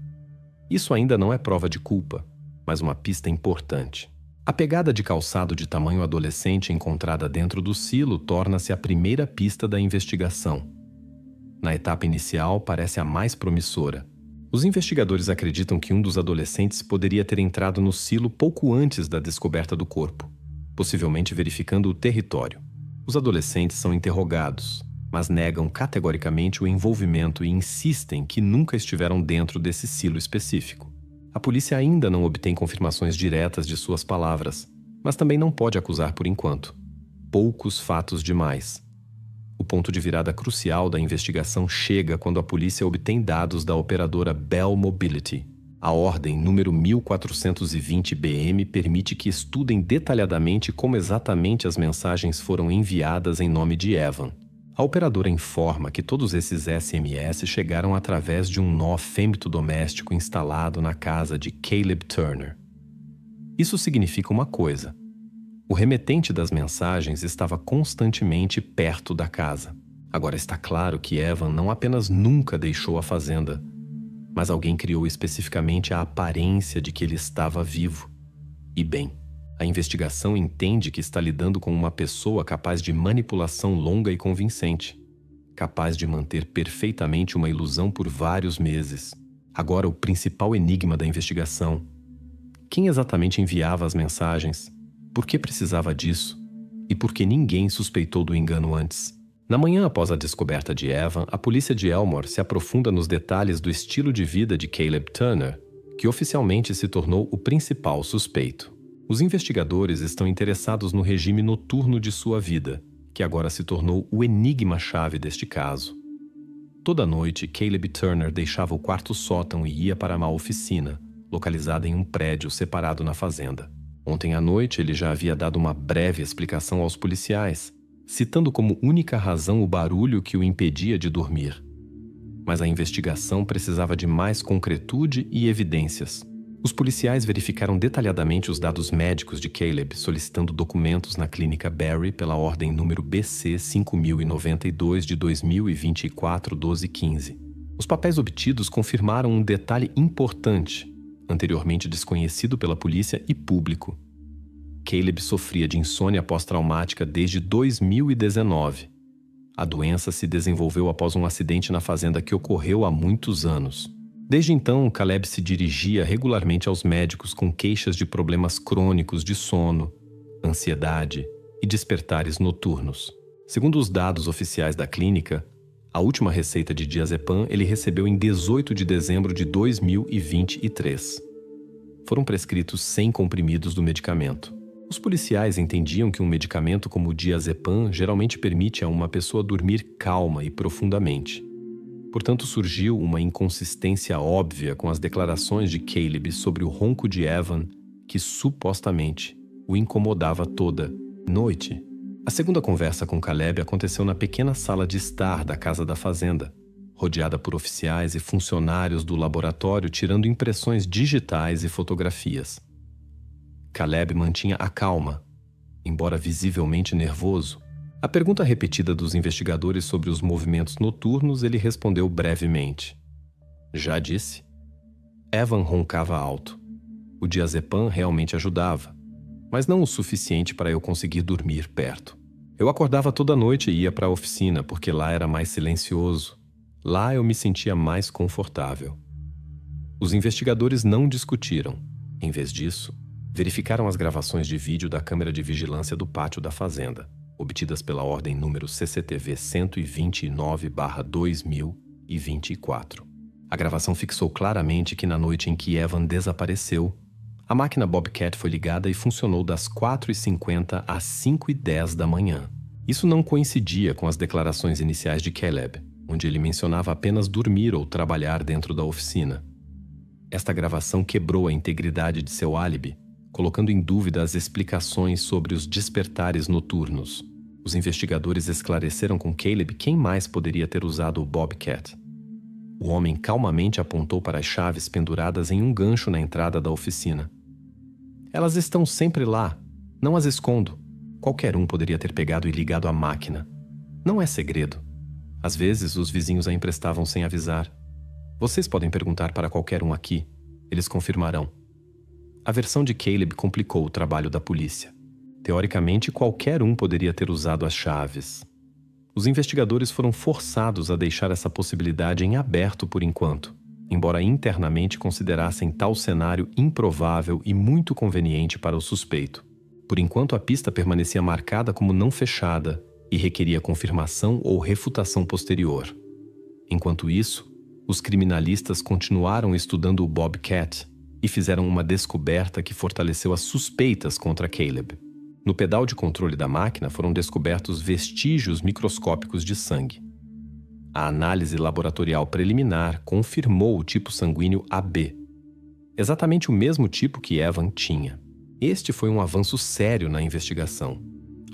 Isso ainda não é prova de culpa, mas uma pista importante. A pegada de calçado de tamanho adolescente encontrada dentro do silo torna-se a primeira pista da investigação. Na etapa inicial, parece a mais promissora. Os investigadores acreditam que um dos adolescentes poderia ter entrado no silo pouco antes da descoberta do corpo, possivelmente verificando o território. Os adolescentes são interrogados, mas negam categoricamente o envolvimento e insistem que nunca estiveram dentro desse silo específico. A polícia ainda não obtém confirmações diretas de suas palavras, mas também não pode acusar por enquanto. Poucos fatos demais. O ponto de virada crucial da investigação chega quando a polícia obtém dados da operadora Bell Mobility. A ordem número 1420-BM permite que estudem detalhadamente como exatamente as mensagens foram enviadas em nome de Evan. A operadora informa que todos esses SMS chegaram através de um nó fêmito doméstico instalado na casa de Caleb Turner. Isso significa uma coisa. O remetente das mensagens estava constantemente perto da casa. Agora está claro que Evan não apenas nunca deixou a fazenda, mas alguém criou especificamente a aparência de que ele estava vivo. E bem, a investigação entende que está lidando com uma pessoa capaz de manipulação longa e convincente, capaz de manter perfeitamente uma ilusão por vários meses. Agora, o principal enigma da investigação: quem exatamente enviava as mensagens? Por que precisava disso? E por que ninguém suspeitou do engano antes? Na manhã após a descoberta de Evan, a polícia de Elmore se aprofunda nos detalhes do estilo de vida de Caleb Turner, que oficialmente se tornou o principal suspeito. Os investigadores estão interessados no regime noturno de sua vida, que agora se tornou o enigma-chave deste caso. Toda noite, Caleb Turner deixava o quarto sótão e ia para uma oficina, localizada em um prédio separado na fazenda. Ontem à noite, ele já havia dado uma breve explicação aos policiais, citando como única razão o barulho que o impedia de dormir. Mas a investigação precisava de mais concretude e evidências. Os policiais verificaram detalhadamente os dados médicos de Caleb, solicitando documentos na clínica Barry pela ordem número BC 5092 de 2024-12-15. Os papéis obtidos confirmaram um detalhe importante, anteriormente desconhecido pela polícia e público. Caleb sofria de insônia pós-traumática desde 2019. A doença se desenvolveu após um acidente na fazenda que ocorreu há muitos anos. Desde então, Caleb se dirigia regularmente aos médicos com queixas de problemas crônicos de sono, ansiedade e despertares noturnos. Segundo os dados oficiais da clínica, a última receita de diazepam ele recebeu em 18 de dezembro de 2023. Foram prescritos 100 comprimidos do medicamento. Os policiais entendiam que um medicamento como o diazepam geralmente permite a uma pessoa dormir calma e profundamente. Portanto, surgiu uma inconsistência óbvia com as declarações de Caleb sobre o ronco de Evan, que supostamente o incomodava toda noite. A segunda conversa com Caleb aconteceu na pequena sala de estar da casa da fazenda, rodeada por oficiais e funcionários do laboratório tirando impressões digitais e fotografias. Caleb mantinha a calma, embora visivelmente nervoso. À pergunta repetida dos investigadores sobre os movimentos noturnos, ele respondeu brevemente. Já disse. Evan roncava alto. O diazepam realmente ajudava, mas não o suficiente para eu conseguir dormir perto. Eu acordava toda noite e ia para a oficina, porque lá era mais silencioso. Lá eu me sentia mais confortável. Os investigadores não discutiram. Em vez disso, verificaram as gravações de vídeo da câmera de vigilância do pátio da fazenda, obtidas pela ordem número CCTV 129/2024. A gravação fixou claramente que na noite em que Evan desapareceu, a máquina Bobcat foi ligada e funcionou das 4h50 às 5h10 da manhã. Isso não coincidia com as declarações iniciais de Caleb, onde ele mencionava apenas dormir ou trabalhar dentro da oficina. Esta gravação quebrou a integridade de seu álibi, colocando em dúvida as explicações sobre os despertares noturnos. Os investigadores esclareceram com Caleb quem mais poderia ter usado o Bobcat. O homem calmamente apontou para as chaves penduradas em um gancho na entrada da oficina. Elas estão sempre lá. Não as escondo. Qualquer um poderia ter pegado e ligado a máquina. Não é segredo. Às vezes, os vizinhos a emprestavam sem avisar. Vocês podem perguntar para qualquer um aqui. Eles confirmarão. A versão de Caleb complicou o trabalho da polícia. Teoricamente, qualquer um poderia ter usado as chaves. Os investigadores foram forçados a deixar essa possibilidade em aberto por enquanto, embora internamente considerassem tal cenário improvável e muito conveniente para o suspeito. Por enquanto, a pista permanecia marcada como não fechada e requeria confirmação ou refutação posterior. Enquanto isso, os criminalistas continuaram estudando o Bobcat e fizeram uma descoberta que fortaleceu as suspeitas contra Caleb. No pedal de controle da máquina foram descobertos vestígios microscópicos de sangue. A análise laboratorial preliminar confirmou o tipo sanguíneo AB, exatamente o mesmo tipo que Evan tinha. Este foi um avanço sério na investigação.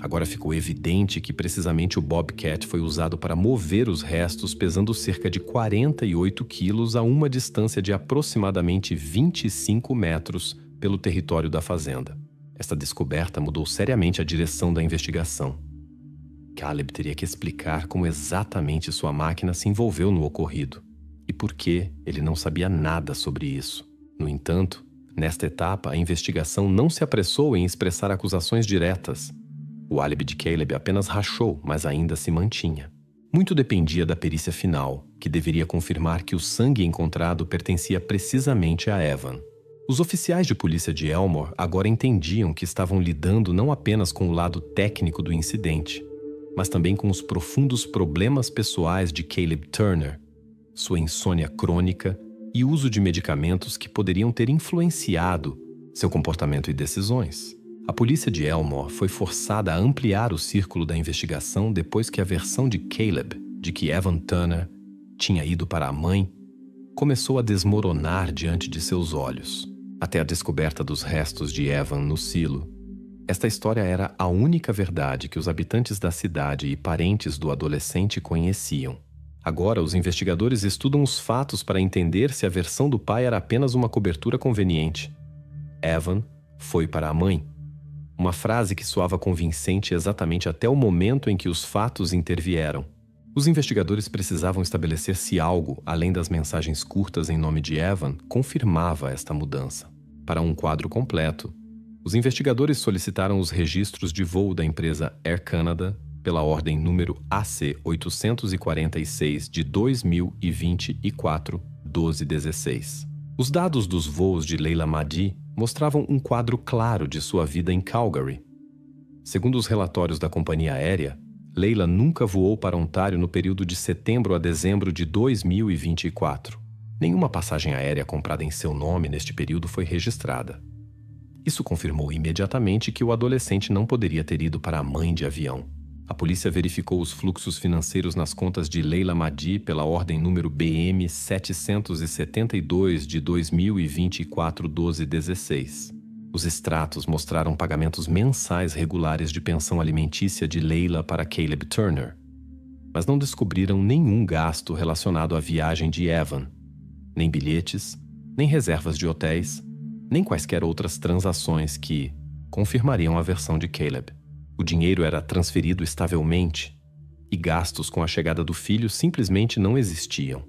Agora ficou evidente que precisamente o Bobcat foi usado para mover os restos pesando cerca de 48 quilos a uma distância de aproximadamente 25 metros pelo território da fazenda. Esta descoberta mudou seriamente a direção da investigação. Caleb teria que explicar como exatamente sua máquina se envolveu no ocorrido e por que ele não sabia nada sobre isso. No entanto, nesta etapa, a investigação não se apressou em expressar acusações diretas. O álibi de Caleb apenas rachou, mas ainda se mantinha. Muito dependia da perícia final, que deveria confirmar que o sangue encontrado pertencia precisamente a Evan. Os oficiais de polícia de Elmore agora entendiam que estavam lidando não apenas com o lado técnico do incidente, mas também com os profundos problemas pessoais de Caleb Turner, sua insônia crônica e uso de medicamentos que poderiam ter influenciado seu comportamento e decisões. A polícia de Elmore foi forçada a ampliar o círculo da investigação depois que a versão de Caleb de que Evan Turner tinha ido para a mãe começou a desmoronar diante de seus olhos. Até a descoberta dos restos de Evan no silo, esta história era a única verdade que os habitantes da cidade e parentes do adolescente conheciam. Agora, os investigadores estudam os fatos para entender se a versão do pai era apenas uma cobertura conveniente. Evan foi para a mãe. Uma frase que soava convincente exatamente até o momento em que os fatos intervieram. Os investigadores precisavam estabelecer se algo, além das mensagens curtas em nome de Evan, confirmava esta mudança. Para um quadro completo, os investigadores solicitaram os registros de voo da empresa Air Canada pela ordem número AC 846 de 2024, 12/16. Os dados dos voos de Leila Mahdi mostravam um quadro claro de sua vida em Calgary. Segundo os relatórios da companhia aérea, Leila nunca voou para Ontário no período de setembro a dezembro de 2024. Nenhuma passagem aérea comprada em seu nome neste período foi registrada. Isso confirmou imediatamente que o adolescente não poderia ter ido para a mãe de avião. A polícia verificou os fluxos financeiros nas contas de Leila Mahdi pela ordem número BM 772 de 2024, 12/16. Os extratos mostraram pagamentos mensais regulares de pensão alimentícia de Leila para Caleb Turner, mas não descobriram nenhum gasto relacionado à viagem de Evan, nem bilhetes, nem reservas de hotéis, nem quaisquer outras transações que confirmariam a versão de Caleb. O dinheiro era transferido estavelmente e gastos com a chegada do filho simplesmente não existiam.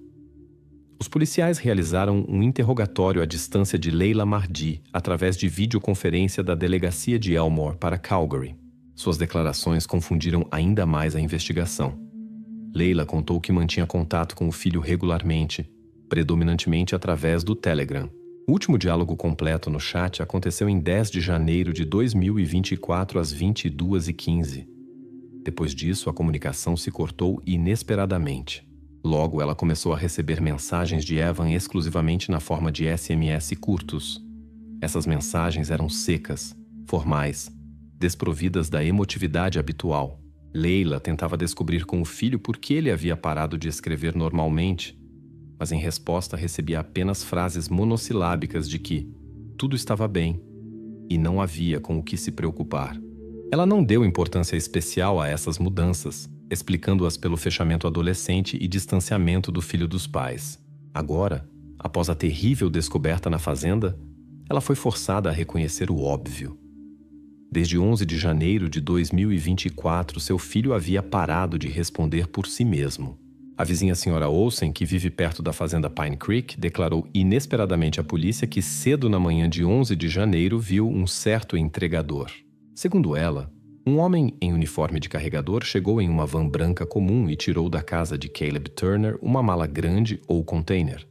Os policiais realizaram um interrogatório à distância de Leila Mardi através de videoconferência da delegacia de Elmore para Calgary. Suas declarações confundiram ainda mais a investigação. Leila contou que mantinha contato com o filho regularmente, predominantemente através do Telegram. O último diálogo completo no chat aconteceu em 10 de janeiro de 2024 às 22h15. Depois disso, a comunicação se cortou inesperadamente. Logo, ela começou a receber mensagens de Evan exclusivamente na forma de SMS curtos. Essas mensagens eram secas, formais, desprovidas da emotividade habitual. Leila tentava descobrir com o filho por que ele havia parado de escrever normalmente, mas em resposta recebia apenas frases monossilábicas de que tudo estava bem e não havia com o que se preocupar. Ela não deu importância especial a essas mudanças, explicando-as pelo fechamento adolescente e distanciamento do filho dos pais. Agora, após a terrível descoberta na fazenda, ela foi forçada a reconhecer o óbvio. Desde 11 de janeiro de 2024, seu filho havia parado de responder por si mesmo. A vizinha Sra. Olsen, que vive perto da fazenda Pine Creek, declarou inesperadamente à polícia que cedo na manhã de 11 de janeiro viu um certo entregador. Segundo ela, um homem em uniforme de carregador chegou em uma van branca comum e tirou da casa de Caleb Turner uma mala grande ou container.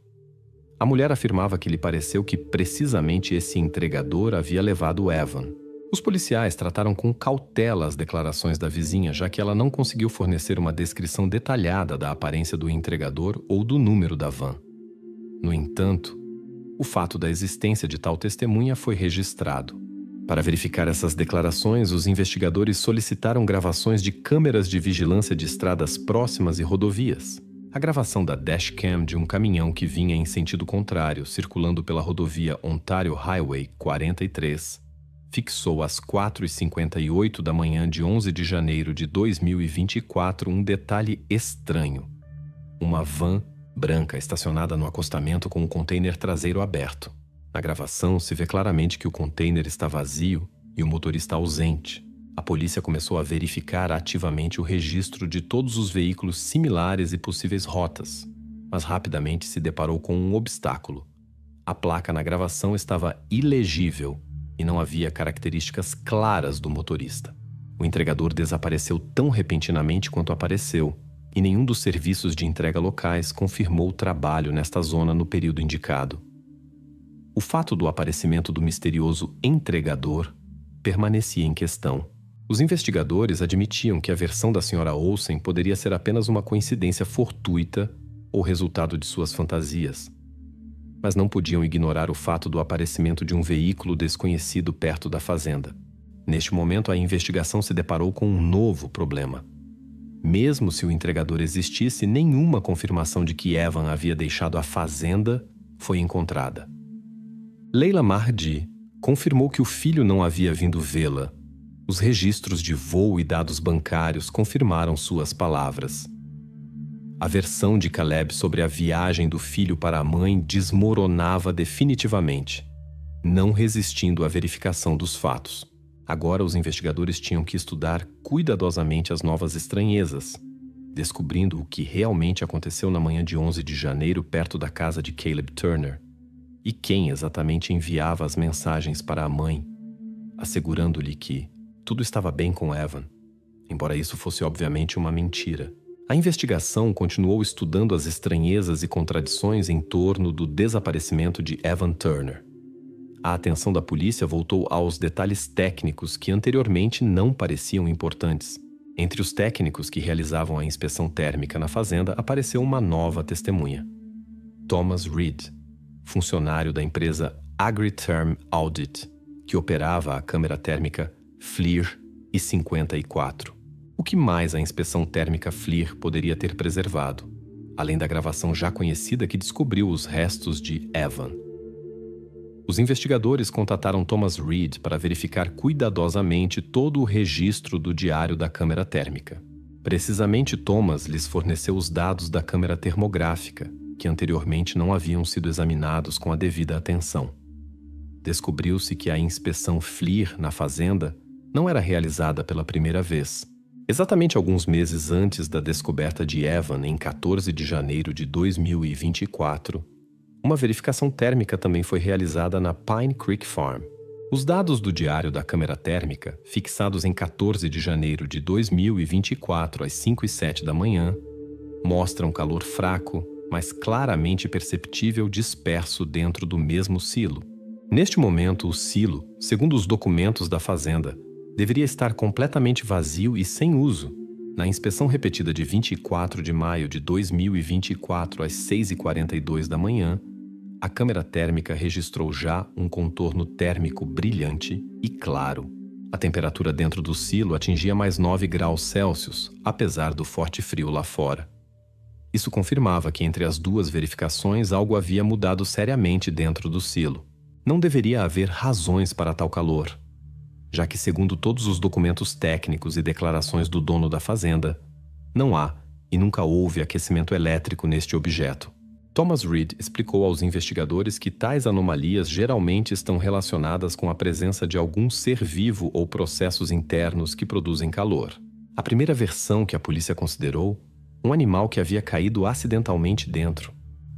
A mulher afirmava que lhe pareceu que precisamente esse entregador havia levado Evan. Os policiais trataram com cautela as declarações da vizinha, já que ela não conseguiu fornecer uma descrição detalhada da aparência do entregador ou do número da van. No entanto, o fato da existência de tal testemunha foi registrado. Para verificar essas declarações, os investigadores solicitaram gravações de câmeras de vigilância de estradas próximas e rodovias. A gravação da dashcam de um caminhão que vinha em sentido contrário, circulando pela rodovia Ontario Highway 43, fixou às 4h58 da manhã de 11 de janeiro de 2024 um detalhe estranho. Uma van branca estacionada no acostamento com o container traseiro aberto. Na gravação, se vê claramente que o container está vazio e o motorista ausente. A polícia começou a verificar ativamente o registro de todos os veículos similares e possíveis rotas, mas rapidamente se deparou com um obstáculo. A placa na gravação estava ilegível e não havia características claras do motorista. O entregador desapareceu tão repentinamente quanto apareceu, e nenhum dos serviços de entrega locais confirmou o trabalho nesta zona no período indicado. O fato do aparecimento do misterioso entregador permanecia em questão. Os investigadores admitiam que a versão da Sra. Olsen poderia ser apenas uma coincidência fortuita ou resultado de suas fantasias, mas não podiam ignorar o fato do aparecimento de um veículo desconhecido perto da fazenda. Neste momento, a investigação se deparou com um novo problema. Mesmo se o entregador existisse, nenhuma confirmação de que Evan havia deixado a fazenda foi encontrada. Leila Mardi confirmou que o filho não havia vindo vê-la. Os registros de voo e dados bancários confirmaram suas palavras. A versão de Caleb sobre a viagem do filho para a mãe desmoronava definitivamente, não resistindo à verificação dos fatos. Agora os investigadores tinham que estudar cuidadosamente as novas estranhezas, descobrindo o que realmente aconteceu na manhã de 11 de janeiro perto da casa de Caleb Turner. E quem exatamente enviava as mensagens para a mãe, assegurando-lhe que tudo estava bem com Evan, embora isso fosse obviamente uma mentira. A investigação continuou estudando as estranhezas e contradições em torno do desaparecimento de Evan Turner. A atenção da polícia voltou aos detalhes técnicos que anteriormente não pareciam importantes. Entre os técnicos que realizavam a inspeção térmica na fazenda, apareceu uma nova testemunha. Thomas Reed, funcionário da empresa Agritherm Audit, que operava a câmera térmica FLIR I-54. O que mais a inspeção térmica FLIR poderia ter preservado, além da gravação já conhecida que descobriu os restos de Evan? Os investigadores contataram Thomas Reed para verificar cuidadosamente todo o registro do diário da câmera térmica. Precisamente Thomas lhes forneceu os dados da câmera termográfica, que anteriormente não haviam sido examinados com a devida atenção. Descobriu-se que a inspeção FLIR na fazenda não era realizada pela primeira vez. Exatamente alguns meses antes da descoberta de Evan, em 14 de janeiro de 2024, uma verificação térmica também foi realizada na Pine Creek Farm. Os dados do diário da câmera térmica, fixados em 14 de janeiro de 2024 às 5h07 da manhã, mostram calor fraco, mas claramente perceptível disperso dentro do mesmo silo. Neste momento, o silo, segundo os documentos da fazenda, deveria estar completamente vazio e sem uso. Na inspeção repetida de 24 de maio de 2024 às 6h42 da manhã, a câmera térmica registrou já um contorno térmico brilhante e claro. A temperatura dentro do silo atingia mais 9 graus Celsius, apesar do forte frio lá fora. Isso confirmava que entre as duas verificações algo havia mudado seriamente dentro do silo. Não deveria haver razões para tal calor, já que, segundo todos os documentos técnicos e declarações do dono da fazenda, não há e nunca houve aquecimento elétrico neste objeto. Thomas Reed explicou aos investigadores que tais anomalias geralmente estão relacionadas com a presença de algum ser vivo ou processos internos que produzem calor. A primeira versão que a polícia considerou, um animal que havia caído acidentalmente dentro.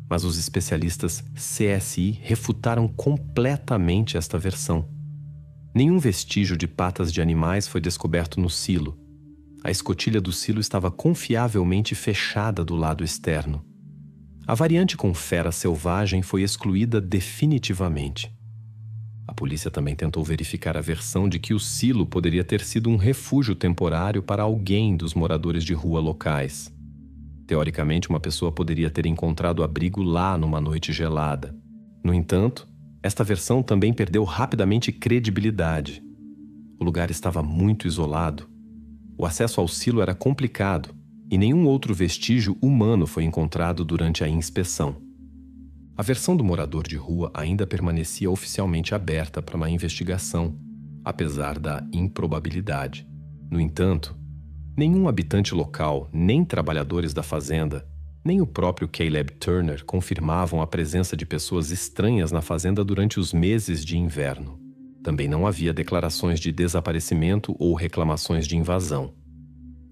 Mas os especialistas CSI refutaram completamente esta versão. Nenhum vestígio de patas de animais foi descoberto no silo. A escotilha do silo estava confiavelmente fechada do lado externo. A variante com fera selvagem foi excluída definitivamente. A polícia também tentou verificar a versão de que o silo poderia ter sido um refúgio temporário para alguém dos moradores de rua locais. Teoricamente, uma pessoa poderia ter encontrado abrigo lá numa noite gelada. No entanto, esta versão também perdeu rapidamente credibilidade. O lugar estava muito isolado. O acesso ao silo era complicado e nenhum outro vestígio humano foi encontrado durante a inspeção. A versão do morador de rua ainda permanecia oficialmente aberta para uma investigação, apesar da improbabilidade. No entanto, nenhum habitante local, nem trabalhadores da fazenda, nem o próprio Caleb Turner confirmavam a presença de pessoas estranhas na fazenda durante os meses de inverno. Também não havia declarações de desaparecimento ou reclamações de invasão.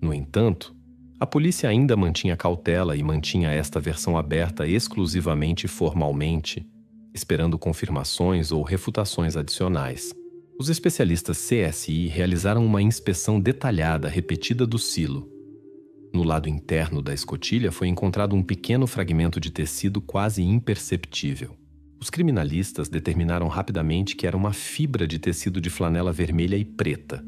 No entanto, a polícia ainda mantinha cautela e mantinha esta versão aberta exclusivamente formalmente, esperando confirmações ou refutações adicionais. Os especialistas CSI realizaram uma inspeção detalhada repetida do silo. No lado interno da escotilha foi encontrado um pequeno fragmento de tecido quase imperceptível. Os criminalistas determinaram rapidamente que era uma fibra de tecido de flanela vermelha e preta,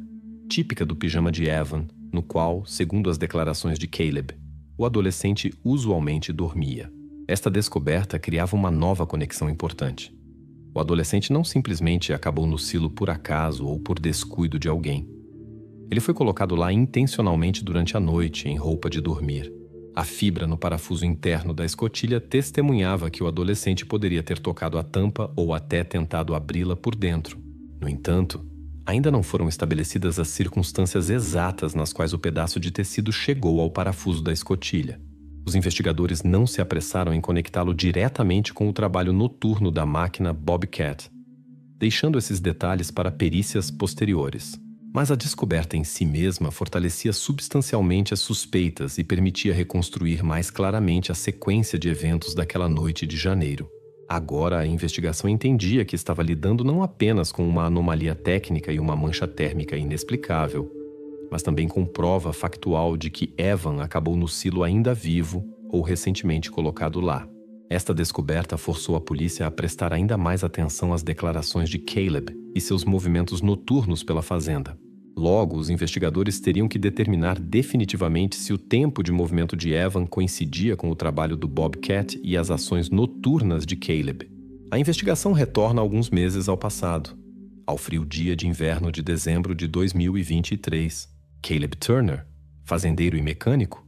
típica do pijama de Evan, no qual, segundo as declarações de Caleb, o adolescente usualmente dormia. Esta descoberta criava uma nova conexão importante. O adolescente não simplesmente acabou no silo por acaso ou por descuido de alguém. Ele foi colocado lá intencionalmente durante a noite, em roupa de dormir. A fibra no parafuso interno da escotilha testemunhava que o adolescente poderia ter tocado a tampa ou até tentado abri-la por dentro. No entanto, ainda não foram estabelecidas as circunstâncias exatas nas quais o pedaço de tecido chegou ao parafuso da escotilha. Os investigadores não se apressaram em conectá-lo diretamente com o trabalho noturno da máquina Bobcat, deixando esses detalhes para perícias posteriores. Mas a descoberta em si mesma fortalecia substancialmente as suspeitas e permitia reconstruir mais claramente a sequência de eventos daquela noite de janeiro. Agora, a investigação entendia que estava lidando não apenas com uma anomalia técnica e uma mancha térmica inexplicável, mas também com prova factual de que Evan acabou no silo ainda vivo ou recentemente colocado lá. Esta descoberta forçou a polícia a prestar ainda mais atenção às declarações de Caleb e seus movimentos noturnos pela fazenda. Logo, os investigadores teriam que determinar definitivamente se o tempo de movimento de Evan coincidia com o trabalho do Bobcat e as ações noturnas de Caleb. A investigação retorna alguns meses ao passado, ao frio dia de inverno de dezembro de 2023. Caleb Turner, fazendeiro e mecânico,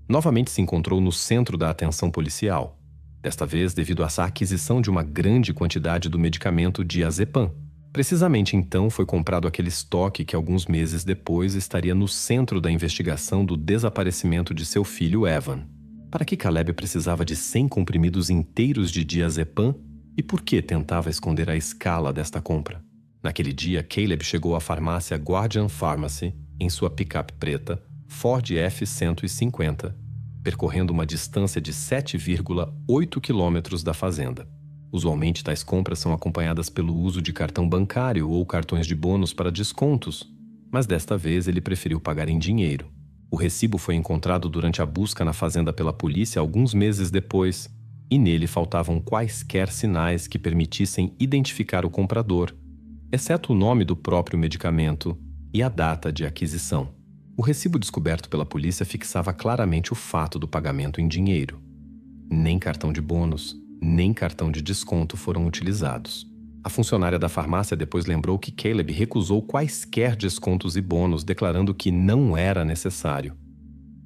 novamente se encontrou no centro da atenção policial, desta vez devido à aquisição de uma grande quantidade do medicamento diazepam. Precisamente então foi comprado aquele estoque que alguns meses depois estaria no centro da investigação do desaparecimento de seu filho Evan. Para que Caleb precisava de 100 comprimidos inteiros de diazepam e por que tentava esconder a escala desta compra? Naquele dia, Caleb chegou à farmácia Guardian Pharmacy em sua picape preta Ford F-150, percorrendo uma distância de 7,8 quilômetros da fazenda. Usualmente, tais compras são acompanhadas pelo uso de cartão bancário ou cartões de bônus para descontos, mas desta vez ele preferiu pagar em dinheiro. O recibo foi encontrado durante a busca na fazenda pela polícia alguns meses depois, e nele faltavam quaisquer sinais que permitissem identificar o comprador, exceto o nome do próprio medicamento e a data de aquisição. O recibo descoberto pela polícia fixava claramente o fato do pagamento em dinheiro. Nem cartão de bônus, nem cartão de desconto foram utilizados. A funcionária da farmácia depois lembrou que Caleb recusou quaisquer descontos e bônus, declarando que não era necessário.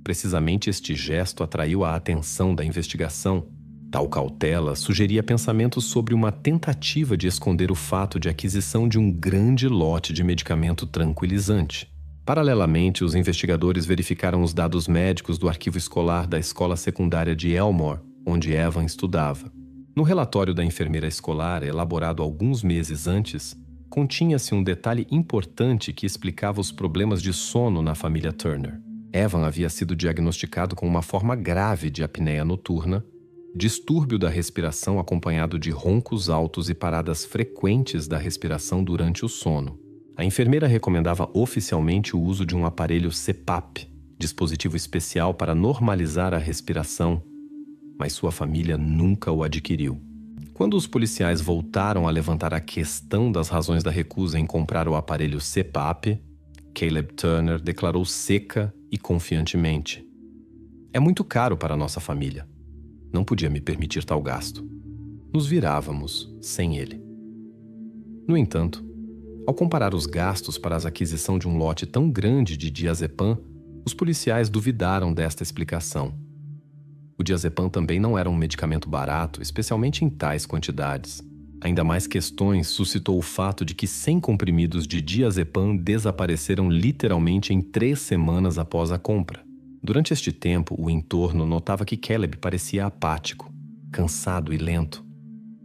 Precisamente este gesto atraiu a atenção da investigação. Tal cautela sugeria pensamentos sobre uma tentativa de esconder o fato de aquisição de um grande lote de medicamento tranquilizante. Paralelamente, os investigadores verificaram os dados médicos do arquivo escolar da escola secundária de Elmore, onde Evan estudava. No relatório da enfermeira escolar, elaborado alguns meses antes, continha-se um detalhe importante que explicava os problemas de sono na família Turner. Evan havia sido diagnosticado com uma forma grave de apneia noturna, distúrbio da respiração acompanhado de roncos altos e paradas frequentes da respiração durante o sono. A enfermeira recomendava oficialmente o uso de um aparelho CPAP, dispositivo especial para normalizar a respiração, mas sua família nunca o adquiriu. Quando os policiais voltaram a levantar a questão das razões da recusa em comprar o aparelho CPAP, Caleb Turner declarou seca e confiantemente: "É muito caro para nossa família. Não podia me permitir tal gasto. Nos virávamos sem ele." No entanto, ao comparar os gastos para a aquisição de um lote tão grande de diazepam, os policiais duvidaram desta explicação. O diazepam também não era um medicamento barato, especialmente em tais quantidades. Ainda mais questões suscitou o fato de que 100 comprimidos de diazepam desapareceram literalmente em 3 semanas após a compra. Durante este tempo, o entorno notava que Caleb parecia apático, cansado e lento,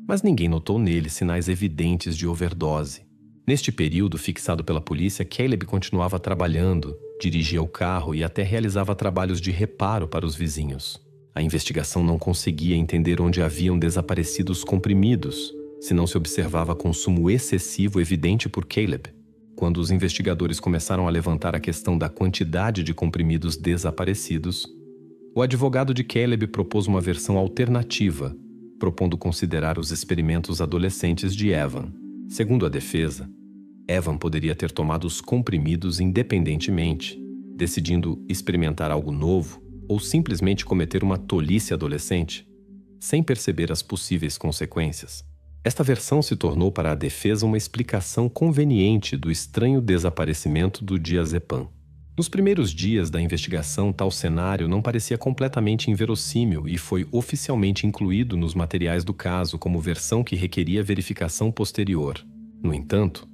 mas ninguém notou nele sinais evidentes de overdose. Neste período fixado pela polícia, Caleb continuava trabalhando, dirigia o carro e até realizava trabalhos de reparo para os vizinhos. A investigação não conseguia entender onde haviam desaparecido os comprimidos, se não se observava consumo excessivo evidente por Caleb. Quando os investigadores começaram a levantar a questão da quantidade de comprimidos desaparecidos, o advogado de Caleb propôs uma versão alternativa, propondo considerar os experimentos adolescentes de Evan. Segundo a defesa, Evan poderia ter tomado os comprimidos independentemente, decidindo experimentar algo novo ou simplesmente cometer uma tolice adolescente, sem perceber as possíveis consequências. Esta versão se tornou para a defesa uma explicação conveniente do estranho desaparecimento do diazepam. Nos primeiros dias da investigação, tal cenário não parecia completamente inverossímil e foi oficialmente incluído nos materiais do caso como versão que requeria verificação posterior. No entanto,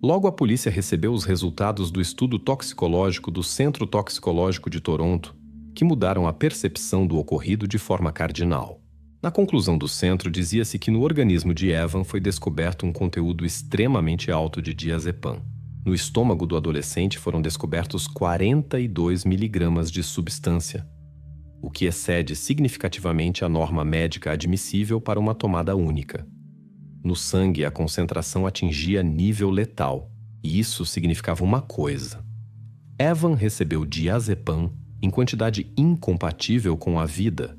logo a polícia recebeu os resultados do estudo toxicológico do Centro Toxicológico de Toronto, que mudaram a percepção do ocorrido de forma cardinal. Na conclusão do centro, dizia-se que no organismo de Evan foi descoberto um conteúdo extremamente alto de diazepam. No estômago do adolescente foram descobertos 42 miligramas de substância, o que excede significativamente a norma médica admissível para uma tomada única. No sangue, a concentração atingia nível letal, e isso significava uma coisa: Evan recebeu diazepam em quantidade incompatível com a vida,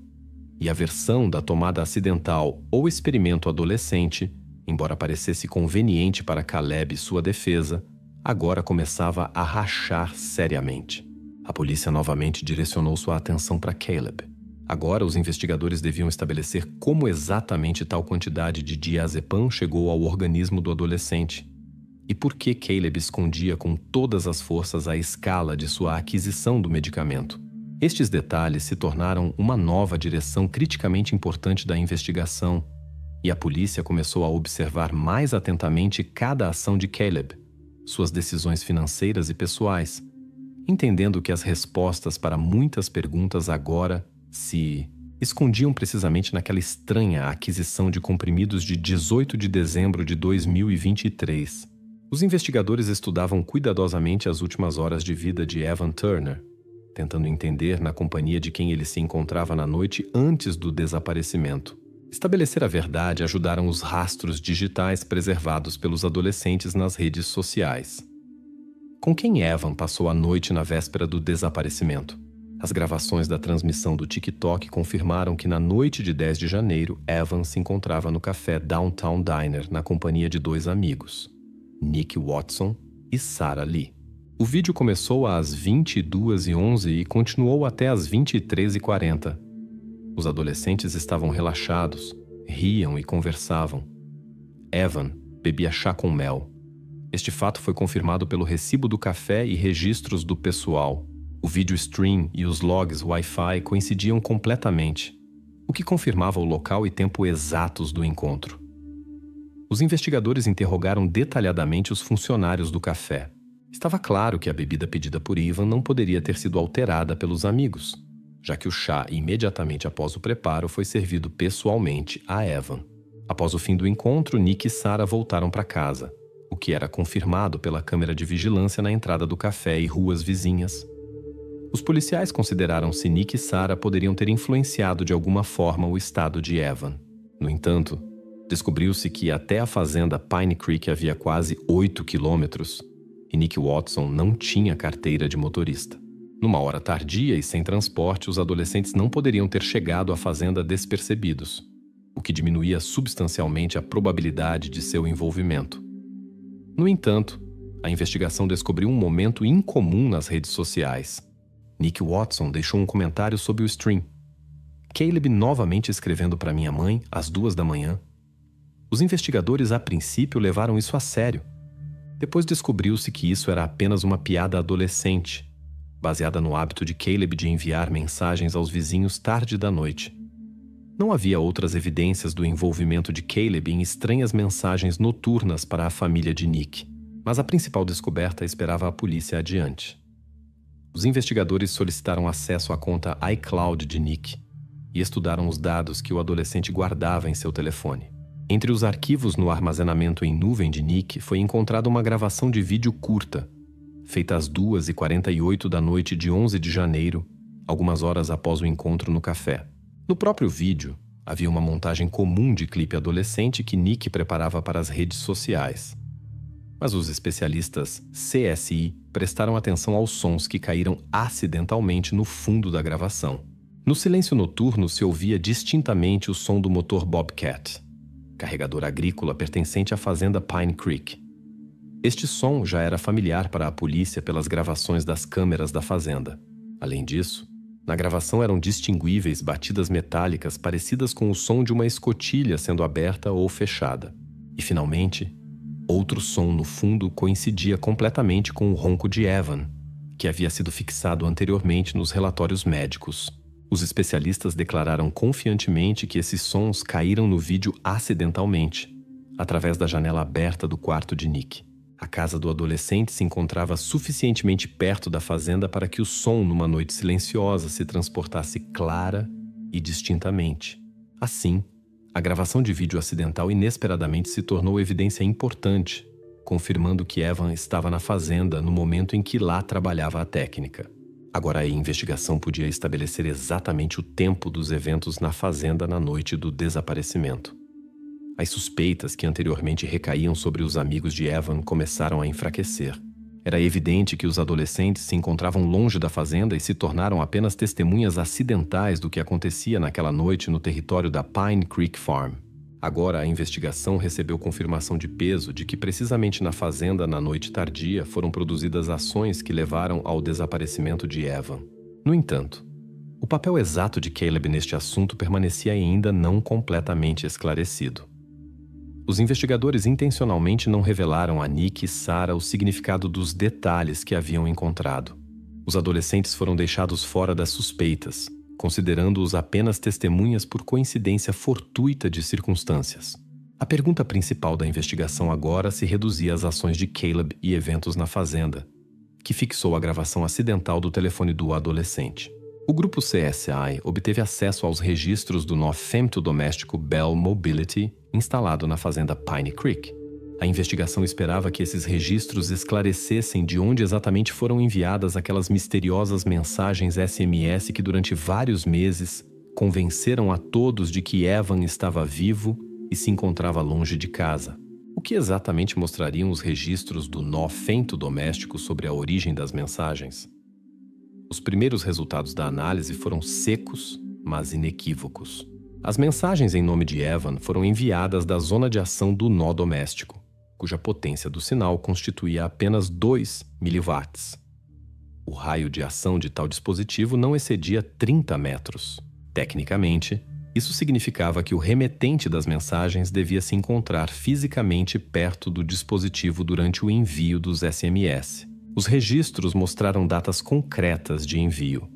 e a versão da tomada acidental ou experimento adolescente, embora parecesse conveniente para Caleb e sua defesa, agora começava a rachar seriamente. A polícia novamente direcionou sua atenção para Caleb. Agora os investigadores deviam estabelecer como exatamente tal quantidade de diazepam chegou ao organismo do adolescente e por que Caleb escondia com todas as forças a escala de sua aquisição do medicamento. Estes detalhes se tornaram uma nova direção criticamente importante da investigação, e a polícia começou a observar mais atentamente cada ação de Caleb, suas decisões financeiras e pessoais, entendendo que as respostas para muitas perguntas agora se escondiam precisamente naquela estranha aquisição de comprimidos de 18 de dezembro de 2023. Os investigadores estudavam cuidadosamente as últimas horas de vida de Evan Turner, tentando entender na companhia de quem ele se encontrava na noite antes do desaparecimento. Estabelecer a verdade ajudaram os rastros digitais preservados pelos adolescentes nas redes sociais. Com quem Evan passou a noite na véspera do desaparecimento? As gravações da transmissão do TikTok confirmaram que na noite de 10 de janeiro, Evan se encontrava no café Downtown Diner na companhia de 2 amigos, Nick Watson e Sarah Lee. O vídeo começou às 22h11 e continuou até às 23h40. Os adolescentes estavam relaxados, riam e conversavam. Evan bebia chá com mel. Este fato foi confirmado pelo recibo do café e registros do pessoal. O vídeo stream e os logs Wi-Fi coincidiam completamente, o que confirmava o local e tempo exatos do encontro. Os investigadores interrogaram detalhadamente os funcionários do café. Estava claro que a bebida pedida por Evan não poderia ter sido alterada pelos amigos, já que o chá, imediatamente após o preparo, foi servido pessoalmente a Evan. Após o fim do encontro, Nick e Sarah voltaram para casa, o que era confirmado pela câmera de vigilância na entrada do café e ruas vizinhas. Os policiais consideraram se Nick e Sarah poderiam ter influenciado de alguma forma o estado de Evan. No entanto, descobriu-se que até a fazenda Pine Creek havia quase 8 quilômetros e Nick Watson não tinha carteira de motorista. Numa hora tardia e sem transporte, os adolescentes não poderiam ter chegado à fazenda despercebidos, o que diminuía substancialmente a probabilidade de seu envolvimento. No entanto, a investigação descobriu um momento incomum nas redes sociais. Nick Watson deixou um comentário sobre o stream. Caleb novamente escrevendo para minha mãe às 2h. Os investigadores, a princípio, levaram isso a sério. Depois descobriu-se que isso era apenas uma piada adolescente, baseada no hábito de Caleb de enviar mensagens aos vizinhos tarde da noite. Não havia outras evidências do envolvimento de Caleb em estranhas mensagens noturnas para a família de Nick, mas a principal descoberta esperava a polícia adiante. Os investigadores solicitaram acesso à conta iCloud de Nick e estudaram os dados que o adolescente guardava em seu telefone. Entre os arquivos no armazenamento em nuvem de Nick foi encontrada uma gravação de vídeo curta, feita às 2h48 da noite de 11 de janeiro, algumas horas após o encontro no café. No próprio vídeo, havia uma montagem comum de clipe adolescente que Nick preparava para as redes sociais. Mas os especialistas CSI prestaram atenção aos sons que caíram acidentalmente no fundo da gravação. No silêncio noturno se ouvia distintamente o som do motor Bobcat, carregador agrícola pertencente à fazenda Pine Creek. Este som já era familiar para a polícia pelas gravações das câmeras da fazenda. Além disso, na gravação eram distinguíveis batidas metálicas parecidas com o som de uma escotilha sendo aberta ou fechada. E, finalmente, outro som no fundo coincidia completamente com o ronco de Evan, que havia sido fixado anteriormente nos relatórios médicos. Os especialistas declararam confiantemente que esses sons caíram no vídeo acidentalmente, através da janela aberta do quarto de Nick. A casa do adolescente se encontrava suficientemente perto da fazenda para que o som, numa noite silenciosa, se transportasse clara e distintamente. Assim, a gravação de vídeo acidental inesperadamente se tornou evidência importante, confirmando que Evan estava na fazenda no momento em que lá trabalhava a técnica. Agora a investigação podia estabelecer exatamente o tempo dos eventos na fazenda na noite do desaparecimento. As suspeitas que anteriormente recaíam sobre os amigos de Evan começaram a enfraquecer. Era evidente que os adolescentes se encontravam longe da fazenda e se tornaram apenas testemunhas acidentais do que acontecia naquela noite no território da Pine Creek Farm. Agora a investigação recebeu confirmação de peso de que precisamente na fazenda na noite tardia foram produzidas ações que levaram ao desaparecimento de Evan. No entanto, o papel exato de Caleb neste assunto permanecia ainda não completamente esclarecido. Os investigadores intencionalmente não revelaram a Nick e Sarah o significado dos detalhes que haviam encontrado. Os adolescentes foram deixados fora das suspeitas, considerando-os apenas testemunhas por coincidência fortuita de circunstâncias. A pergunta principal da investigação agora se reduzia às ações de Caleb e eventos na fazenda, que fixou a gravação acidental do telefone do adolescente. O grupo CSI obteve acesso aos registros do nó fêmto doméstico Bell Mobility instalado na fazenda Pine Creek. A investigação esperava que esses registros esclarecessem de onde exatamente foram enviadas aquelas misteriosas mensagens SMS que durante vários meses convenceram a todos de que Evan estava vivo e se encontrava longe de casa. O que exatamente mostrariam os registros do nó fento doméstico sobre a origem das mensagens? Os primeiros resultados da análise foram secos, mas inequívocos. As mensagens em nome de Evan foram enviadas da zona de ação do nó doméstico, cuja potência do sinal constituía apenas 2 mW. O raio de ação de tal dispositivo não excedia 30 metros. Tecnicamente, isso significava que o remetente das mensagens devia se encontrar fisicamente perto do dispositivo durante o envio dos SMS. Os registros mostraram datas concretas de envio: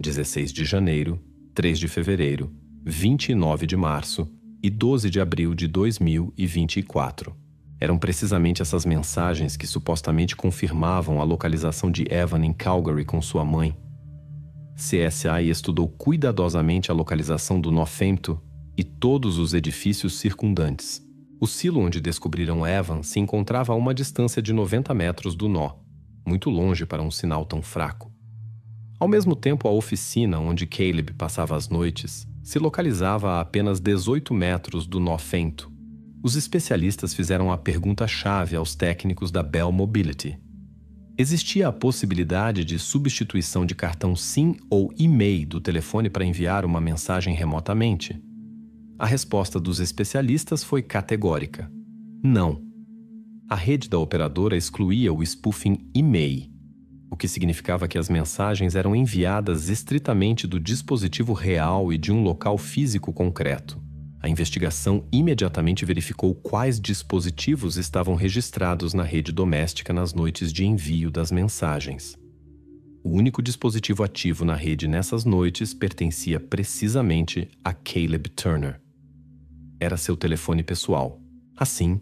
16 de janeiro, 3 de fevereiro, 29 de março e 12 de abril de 2024. Eram precisamente essas mensagens que supostamente confirmavam a localização de Evan em Calgary com sua mãe. CSI estudou cuidadosamente a localização do nó fento e todos os edifícios circundantes. O silo onde descobriram Evan se encontrava a uma distância de 90 metros do nó, muito longe para um sinal tão fraco. Ao mesmo tempo, a oficina onde Caleb passava as noites se localizava a apenas 18 metros do nó fento. Os especialistas fizeram a pergunta-chave aos técnicos da Bell Mobility. Existia a possibilidade de substituição de cartão SIM ou e-mail do telefone para enviar uma mensagem remotamente? A resposta dos especialistas foi categórica: não. A rede da operadora excluía o spoofing e-mail, o que significava que as mensagens eram enviadas estritamente do dispositivo real e de um local físico concreto. A investigação imediatamente verificou quais dispositivos estavam registrados na rede doméstica nas noites de envio das mensagens. O único dispositivo ativo na rede nessas noites pertencia precisamente a Caleb Turner. Era seu telefone pessoal. Assim,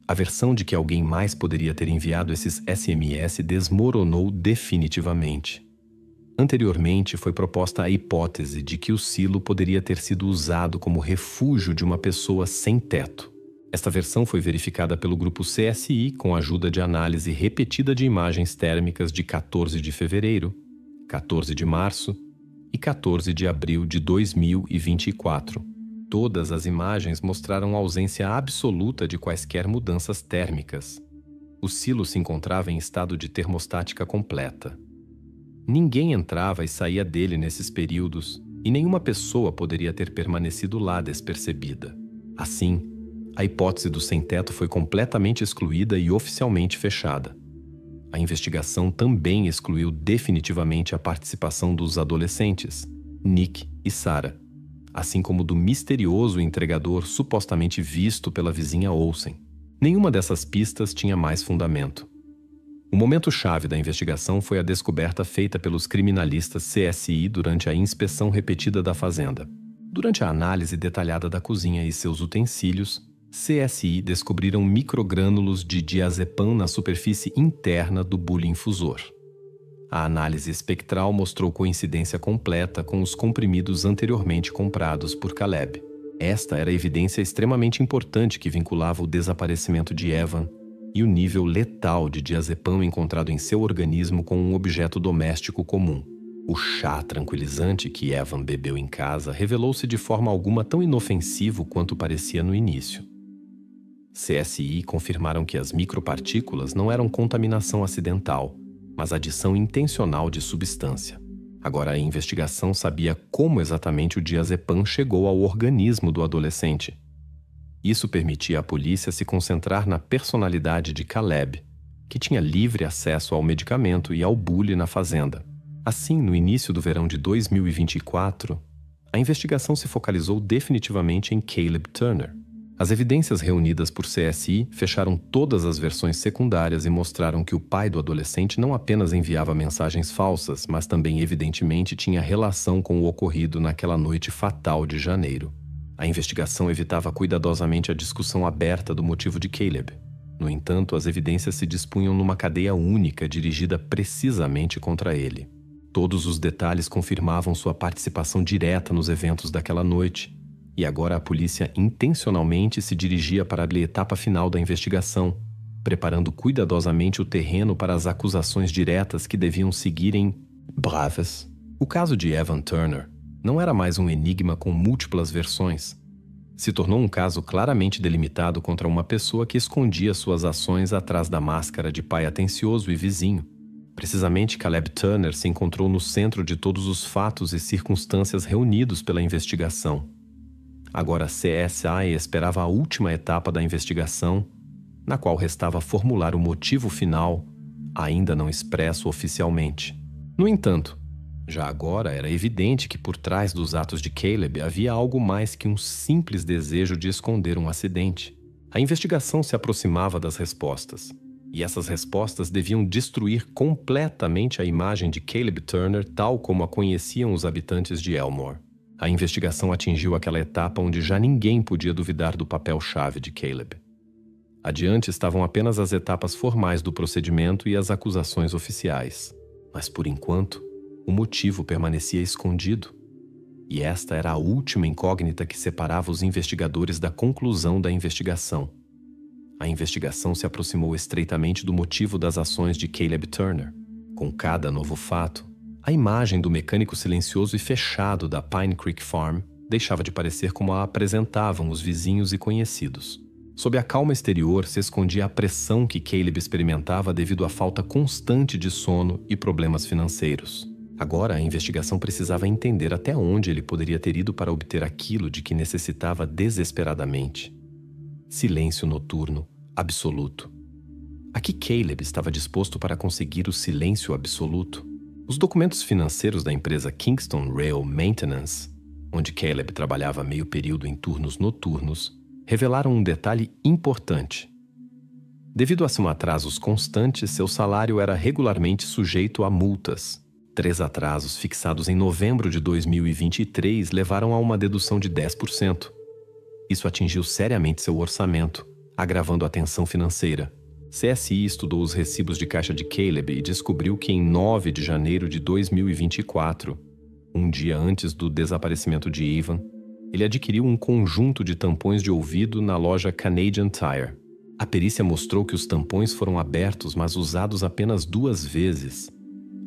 a versão de que alguém mais poderia ter enviado esses SMS desmoronou definitivamente. Anteriormente, foi proposta a hipótese de que o silo poderia ter sido usado como refúgio de uma pessoa sem teto. Esta versão foi verificada pelo grupo CSI com a ajuda de análise repetida de imagens térmicas de 14 de fevereiro, 14 de março e 14 de abril de 2024. Todas as imagens mostraram ausência absoluta de quaisquer mudanças térmicas. O silo se encontrava em estado de termostática completa. Ninguém entrava e saía dele nesses períodos, e nenhuma pessoa poderia ter permanecido lá despercebida. Assim, a hipótese do sem-teto foi completamente excluída e oficialmente fechada. A investigação também excluiu definitivamente a participação dos adolescentes, Nick e Sarah, assim como do misterioso entregador supostamente visto pela vizinha Olsen. Nenhuma dessas pistas tinha mais fundamento. O momento-chave da investigação foi a descoberta feita pelos criminalistas CSI durante a inspeção repetida da fazenda. Durante a análise detalhada da cozinha e seus utensílios, CSI descobriram microgrânulos de diazepam na superfície interna do bule infusor. A análise espectral mostrou coincidência completa com os comprimidos anteriormente comprados por Caleb. Esta era a evidência extremamente importante que vinculava o desaparecimento de Evan e o nível letal de diazepam encontrado em seu organismo com um objeto doméstico comum. O chá tranquilizante que Evan bebeu em casa revelou-se de forma alguma tão inofensivo quanto parecia no início. CSI confirmaram que as micropartículas não eram contaminação acidental, mas adição intencional de substância. Agora a investigação sabia como exatamente o diazepam chegou ao organismo do adolescente. Isso permitia à polícia se concentrar na personalidade de Caleb, que tinha livre acesso ao medicamento e ao bule na fazenda. Assim, no início do verão de 2024, a investigação se focalizou definitivamente em Caleb Turner. As evidências reunidas por CSI fecharam todas as versões secundárias e mostraram que o pai do adolescente não apenas enviava mensagens falsas, mas também evidentemente tinha relação com o ocorrido naquela noite fatal de janeiro. A investigação evitava cuidadosamente a discussão aberta do motivo de Caleb. No entanto, as evidências se dispunham numa cadeia única dirigida precisamente contra ele. Todos os detalhes confirmavam sua participação direta nos eventos daquela noite, E agora a polícia intencionalmente se dirigia para a etapa final da investigação, preparando cuidadosamente o terreno para as acusações diretas que deviam seguir em breves. O caso de Evan Turner não era mais um enigma com múltiplas versões. Se tornou um caso claramente delimitado contra uma pessoa que escondia suas ações atrás da máscara de pai atencioso e vizinho. Precisamente, Caleb Turner se encontrou no centro de todos os fatos e circunstâncias reunidos pela investigação. Agora a CSI esperava a última etapa da investigação, na qual restava formular o motivo final, ainda não expresso oficialmente. No entanto, já agora era evidente que por trás dos atos de Caleb havia algo mais que um simples desejo de esconder um acidente. A investigação se aproximava das respostas, e essas respostas deviam destruir completamente a imagem de Caleb Turner tal como a conheciam os habitantes de Elmore. A investigação atingiu aquela etapa onde já ninguém podia duvidar do papel-chave de Caleb. Adiante estavam apenas as etapas formais do procedimento e as acusações oficiais. Mas, por enquanto, o motivo permanecia escondido. E esta era a última incógnita que separava os investigadores da conclusão da investigação. A investigação se aproximou estreitamente do motivo das ações de Caleb Turner. Com cada novo fato, a imagem do mecânico silencioso e fechado da Pine Creek Farm deixava de parecer como a apresentavam os vizinhos e conhecidos. Sob a calma exterior se escondia a pressão que Caleb experimentava devido à falta constante de sono e problemas financeiros. Agora a investigação precisava entender até onde ele poderia ter ido para obter aquilo de que necessitava desesperadamente. Silêncio noturno, absoluto. A que Caleb estava disposto para conseguir o silêncio absoluto? Os documentos financeiros da empresa Kingston Rail Maintenance, onde Caleb trabalhava meio período em turnos noturnos, revelaram um detalhe importante. Devido a atrasos constantes, seu salário era regularmente sujeito a multas. 3 atrasos fixados em novembro de 2023 levaram a uma dedução de 10%. Isso atingiu seriamente seu orçamento, agravando a tensão financeira. CSI estudou os recibos de caixa de Caleb e descobriu que em 9 de janeiro de 2024, um dia antes do desaparecimento de Evan, ele adquiriu um conjunto de tampões de ouvido na loja Canadian Tire. A perícia mostrou que os tampões foram abertos, mas usados apenas 2 vezes.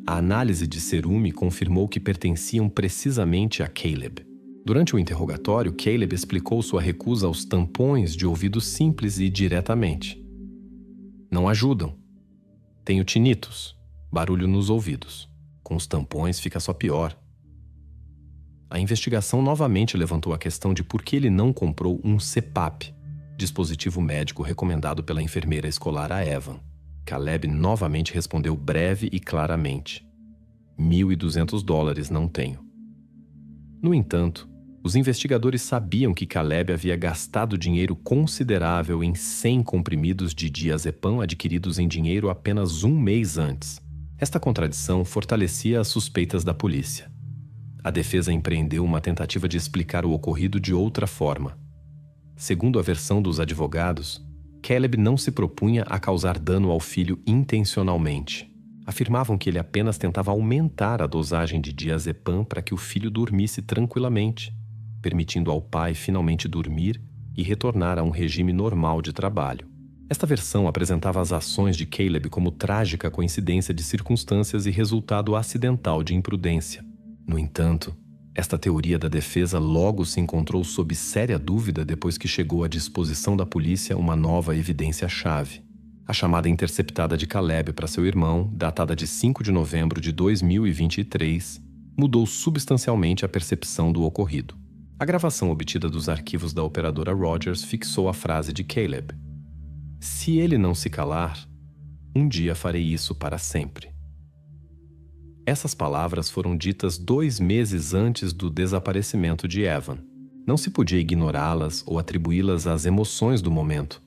A análise de cerume confirmou que pertenciam precisamente a Caleb. Durante o interrogatório, Caleb explicou sua recusa aos tampões de ouvido simples e diretamente. Não ajudam. Tenho tinnitus, barulho nos ouvidos. Com os tampões fica só pior. A investigação novamente levantou a questão de por que ele não comprou um CPAP, dispositivo médico recomendado pela enfermeira escolar a Evan. Caleb novamente respondeu breve e claramente. $1.200 não tenho. No entanto, os investigadores sabiam que Caleb havia gastado dinheiro considerável em 100 comprimidos de diazepam adquiridos em dinheiro apenas 1 mês antes. Esta contradição fortalecia as suspeitas da polícia. A defesa empreendeu uma tentativa de explicar o ocorrido de outra forma. Segundo a versão dos advogados, Caleb não se propunha a causar dano ao filho intencionalmente. Afirmavam que ele apenas tentava aumentar a dosagem de diazepam para que o filho dormisse tranquilamente, permitindo ao pai finalmente dormir e retornar a um regime normal de trabalho. Esta versão apresentava as ações de Caleb como trágica coincidência de circunstâncias e resultado acidental de imprudência. No entanto, esta teoria da defesa logo se encontrou sob séria dúvida depois que chegou à disposição da polícia uma nova evidência-chave. A chamada interceptada de Caleb para seu irmão, datada de 5 de novembro de 2023, mudou substancialmente a percepção do ocorrido. A gravação obtida dos arquivos da operadora Rogers fixou a frase de Caleb: "Se ele não se calar, um dia farei isso para sempre." Essas palavras foram ditas 2 meses antes do desaparecimento de Evan. Não se podia ignorá-las ou atribuí-las às emoções do momento.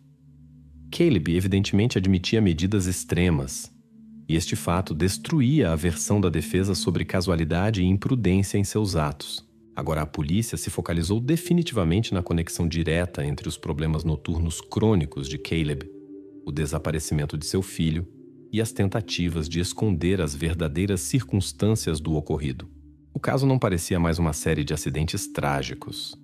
Caleb evidentemente admitia medidas extremas, e este fato destruía a versão da defesa sobre casualidade e imprudência em seus atos. Agora a polícia se focalizou definitivamente na conexão direta entre os problemas noturnos crônicos de Caleb, o desaparecimento de seu filho e as tentativas de esconder as verdadeiras circunstâncias do ocorrido. O caso não parecia mais uma série de acidentes trágicos.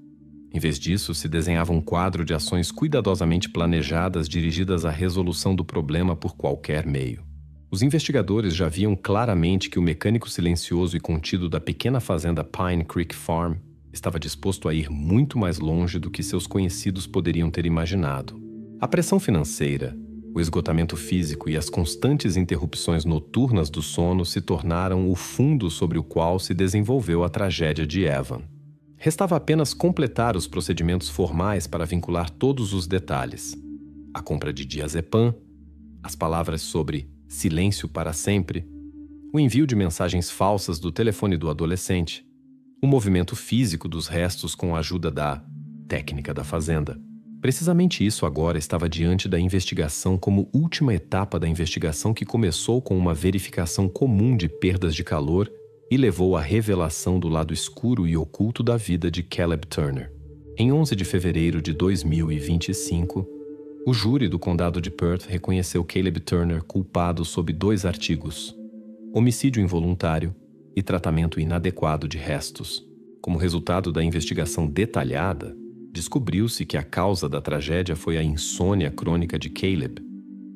Em vez disso, se desenhava um quadro de ações cuidadosamente planejadas dirigidas à resolução do problema por qualquer meio. Os investigadores já viam claramente que o mecânico silencioso e contido da pequena fazenda Pine Creek Farm estava disposto a ir muito mais longe do que seus conhecidos poderiam ter imaginado. A pressão financeira, o esgotamento físico e as constantes interrupções noturnas do sono se tornaram o fundo sobre o qual se desenvolveu a tragédia de Evan. Restava apenas completar os procedimentos formais para vincular todos os detalhes. A compra de diazepam, as palavras sobre silêncio para sempre, o envio de mensagens falsas do telefone do adolescente, o movimento físico dos restos com a ajuda da técnica da fazenda. Precisamente isso agora estava diante da investigação como última etapa da investigação que começou com uma verificação comum de perdas de calor e levou à revelação do lado escuro e oculto da vida de Caleb Turner. Em 11 de fevereiro de 2025, o júri do condado de Perth reconheceu Caleb Turner culpado sob 2 artigos: homicídio involuntário e tratamento inadequado de restos. Como resultado da investigação detalhada, descobriu-se que a causa da tragédia foi a insônia crônica de Caleb,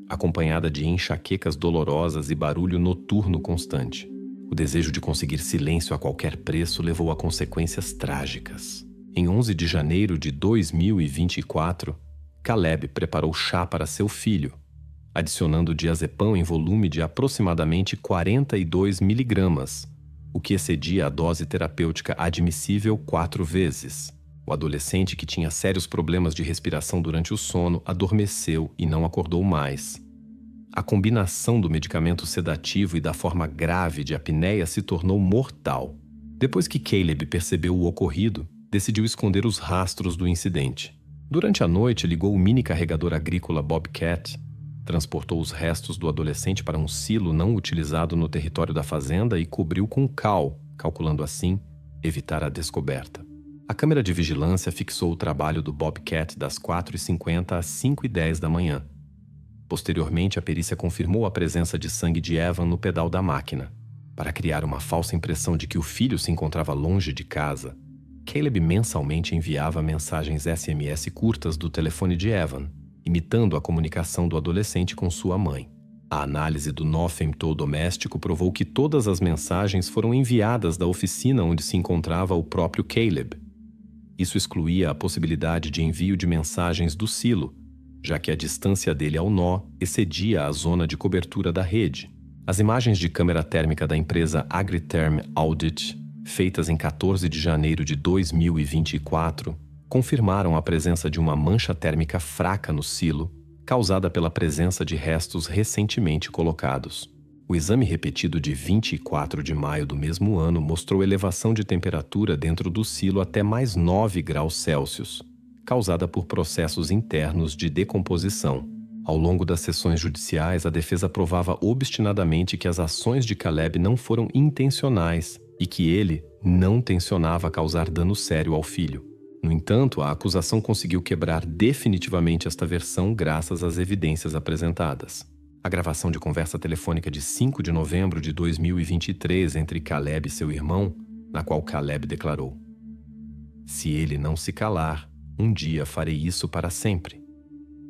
acompanhada de enxaquecas dolorosas e barulho noturno constante. O desejo de conseguir silêncio a qualquer preço levou a consequências trágicas. Em 11 de janeiro de 2024, Caleb preparou chá para seu filho, adicionando diazepam em volume de aproximadamente 42 miligramas, o que excedia a dose terapêutica admissível 4 vezes. O adolescente, que tinha sérios problemas de respiração durante o sono, adormeceu e não acordou mais. A combinação do medicamento sedativo e da forma grave de apneia se tornou mortal. Depois que Caleb percebeu o ocorrido, decidiu esconder os rastros do incidente. Durante a noite, ligou o mini carregador agrícola Bobcat, transportou os restos do adolescente para um silo não utilizado no território da fazenda e cobriu com cal, calculando assim evitar a descoberta. A câmera de vigilância fixou o trabalho do Bobcat das 4h50 às 5h10 da manhã. Posteriormente, a perícia confirmou a presença de sangue de Evan no pedal da máquina. Para criar uma falsa impressão de que o filho se encontrava longe de casa, Caleb mensalmente enviava mensagens SMS curtas do telefone de Evan, imitando a comunicação do adolescente com sua mãe. A análise do nó-femtol doméstico provou que todas as mensagens foram enviadas da oficina onde se encontrava o próprio Caleb. Isso excluía a possibilidade de envio de mensagens do silo, já que a distância dele ao nó excedia a zona de cobertura da rede. As imagens de câmera térmica da empresa Agritherm Audit, feitas em 14 de janeiro de 2024, confirmaram a presença de uma mancha térmica fraca no silo, causada pela presença de restos recentemente colocados. O exame repetido de 24 de maio do mesmo ano mostrou elevação de temperatura dentro do silo até mais 9 graus Celsius, causada por processos internos de decomposição. Ao longo das sessões judiciais, a defesa provava obstinadamente que as ações de Caleb não foram intencionais e que ele não tensionava causar dano sério ao filho. No entanto, a acusação conseguiu quebrar definitivamente esta versão graças às evidências apresentadas. A gravação de conversa telefônica de 5 de novembro de 2023 entre Caleb e seu irmão, na qual Caleb declarou: "Se ele não se calar, um dia farei isso para sempre",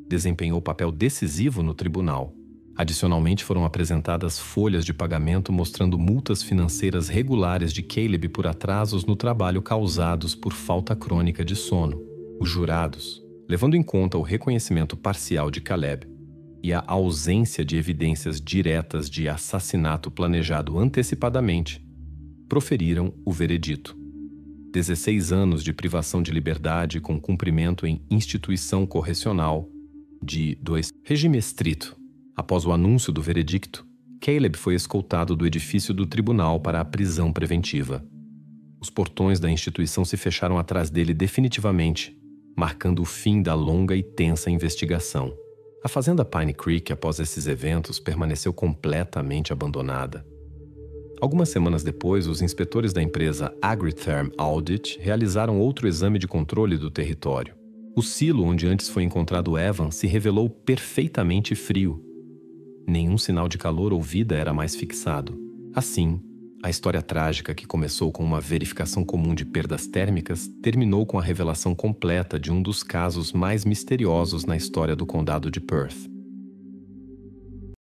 desempenhou papel decisivo no tribunal. Adicionalmente, foram apresentadas folhas de pagamento mostrando multas financeiras regulares de Caleb por atrasos no trabalho causados por falta crônica de sono. Os jurados, levando em conta o reconhecimento parcial de Caleb e a ausência de evidências diretas de assassinato planejado antecipadamente, proferiram o veredito: 16 anos de privação de liberdade com cumprimento em instituição correcional de 2. Regime estrito. Após o anúncio do veredicto, Caleb foi escoltado do edifício do tribunal para a prisão preventiva. Os portões da instituição se fecharam atrás dele definitivamente, marcando o fim da longa e tensa investigação. A fazenda Pine Creek, após esses eventos, permaneceu completamente abandonada. Algumas semanas depois, os inspetores da empresa Agritherm Audit realizaram outro exame de controle do território. O silo onde antes foi encontrado Evan se revelou perfeitamente frio. Nenhum sinal de calor ou vida era mais fixado. Assim, A história trágica, que começou com uma verificação comum de perdas térmicas, terminou com a revelação completa de um dos casos mais misteriosos na história do condado de Perth.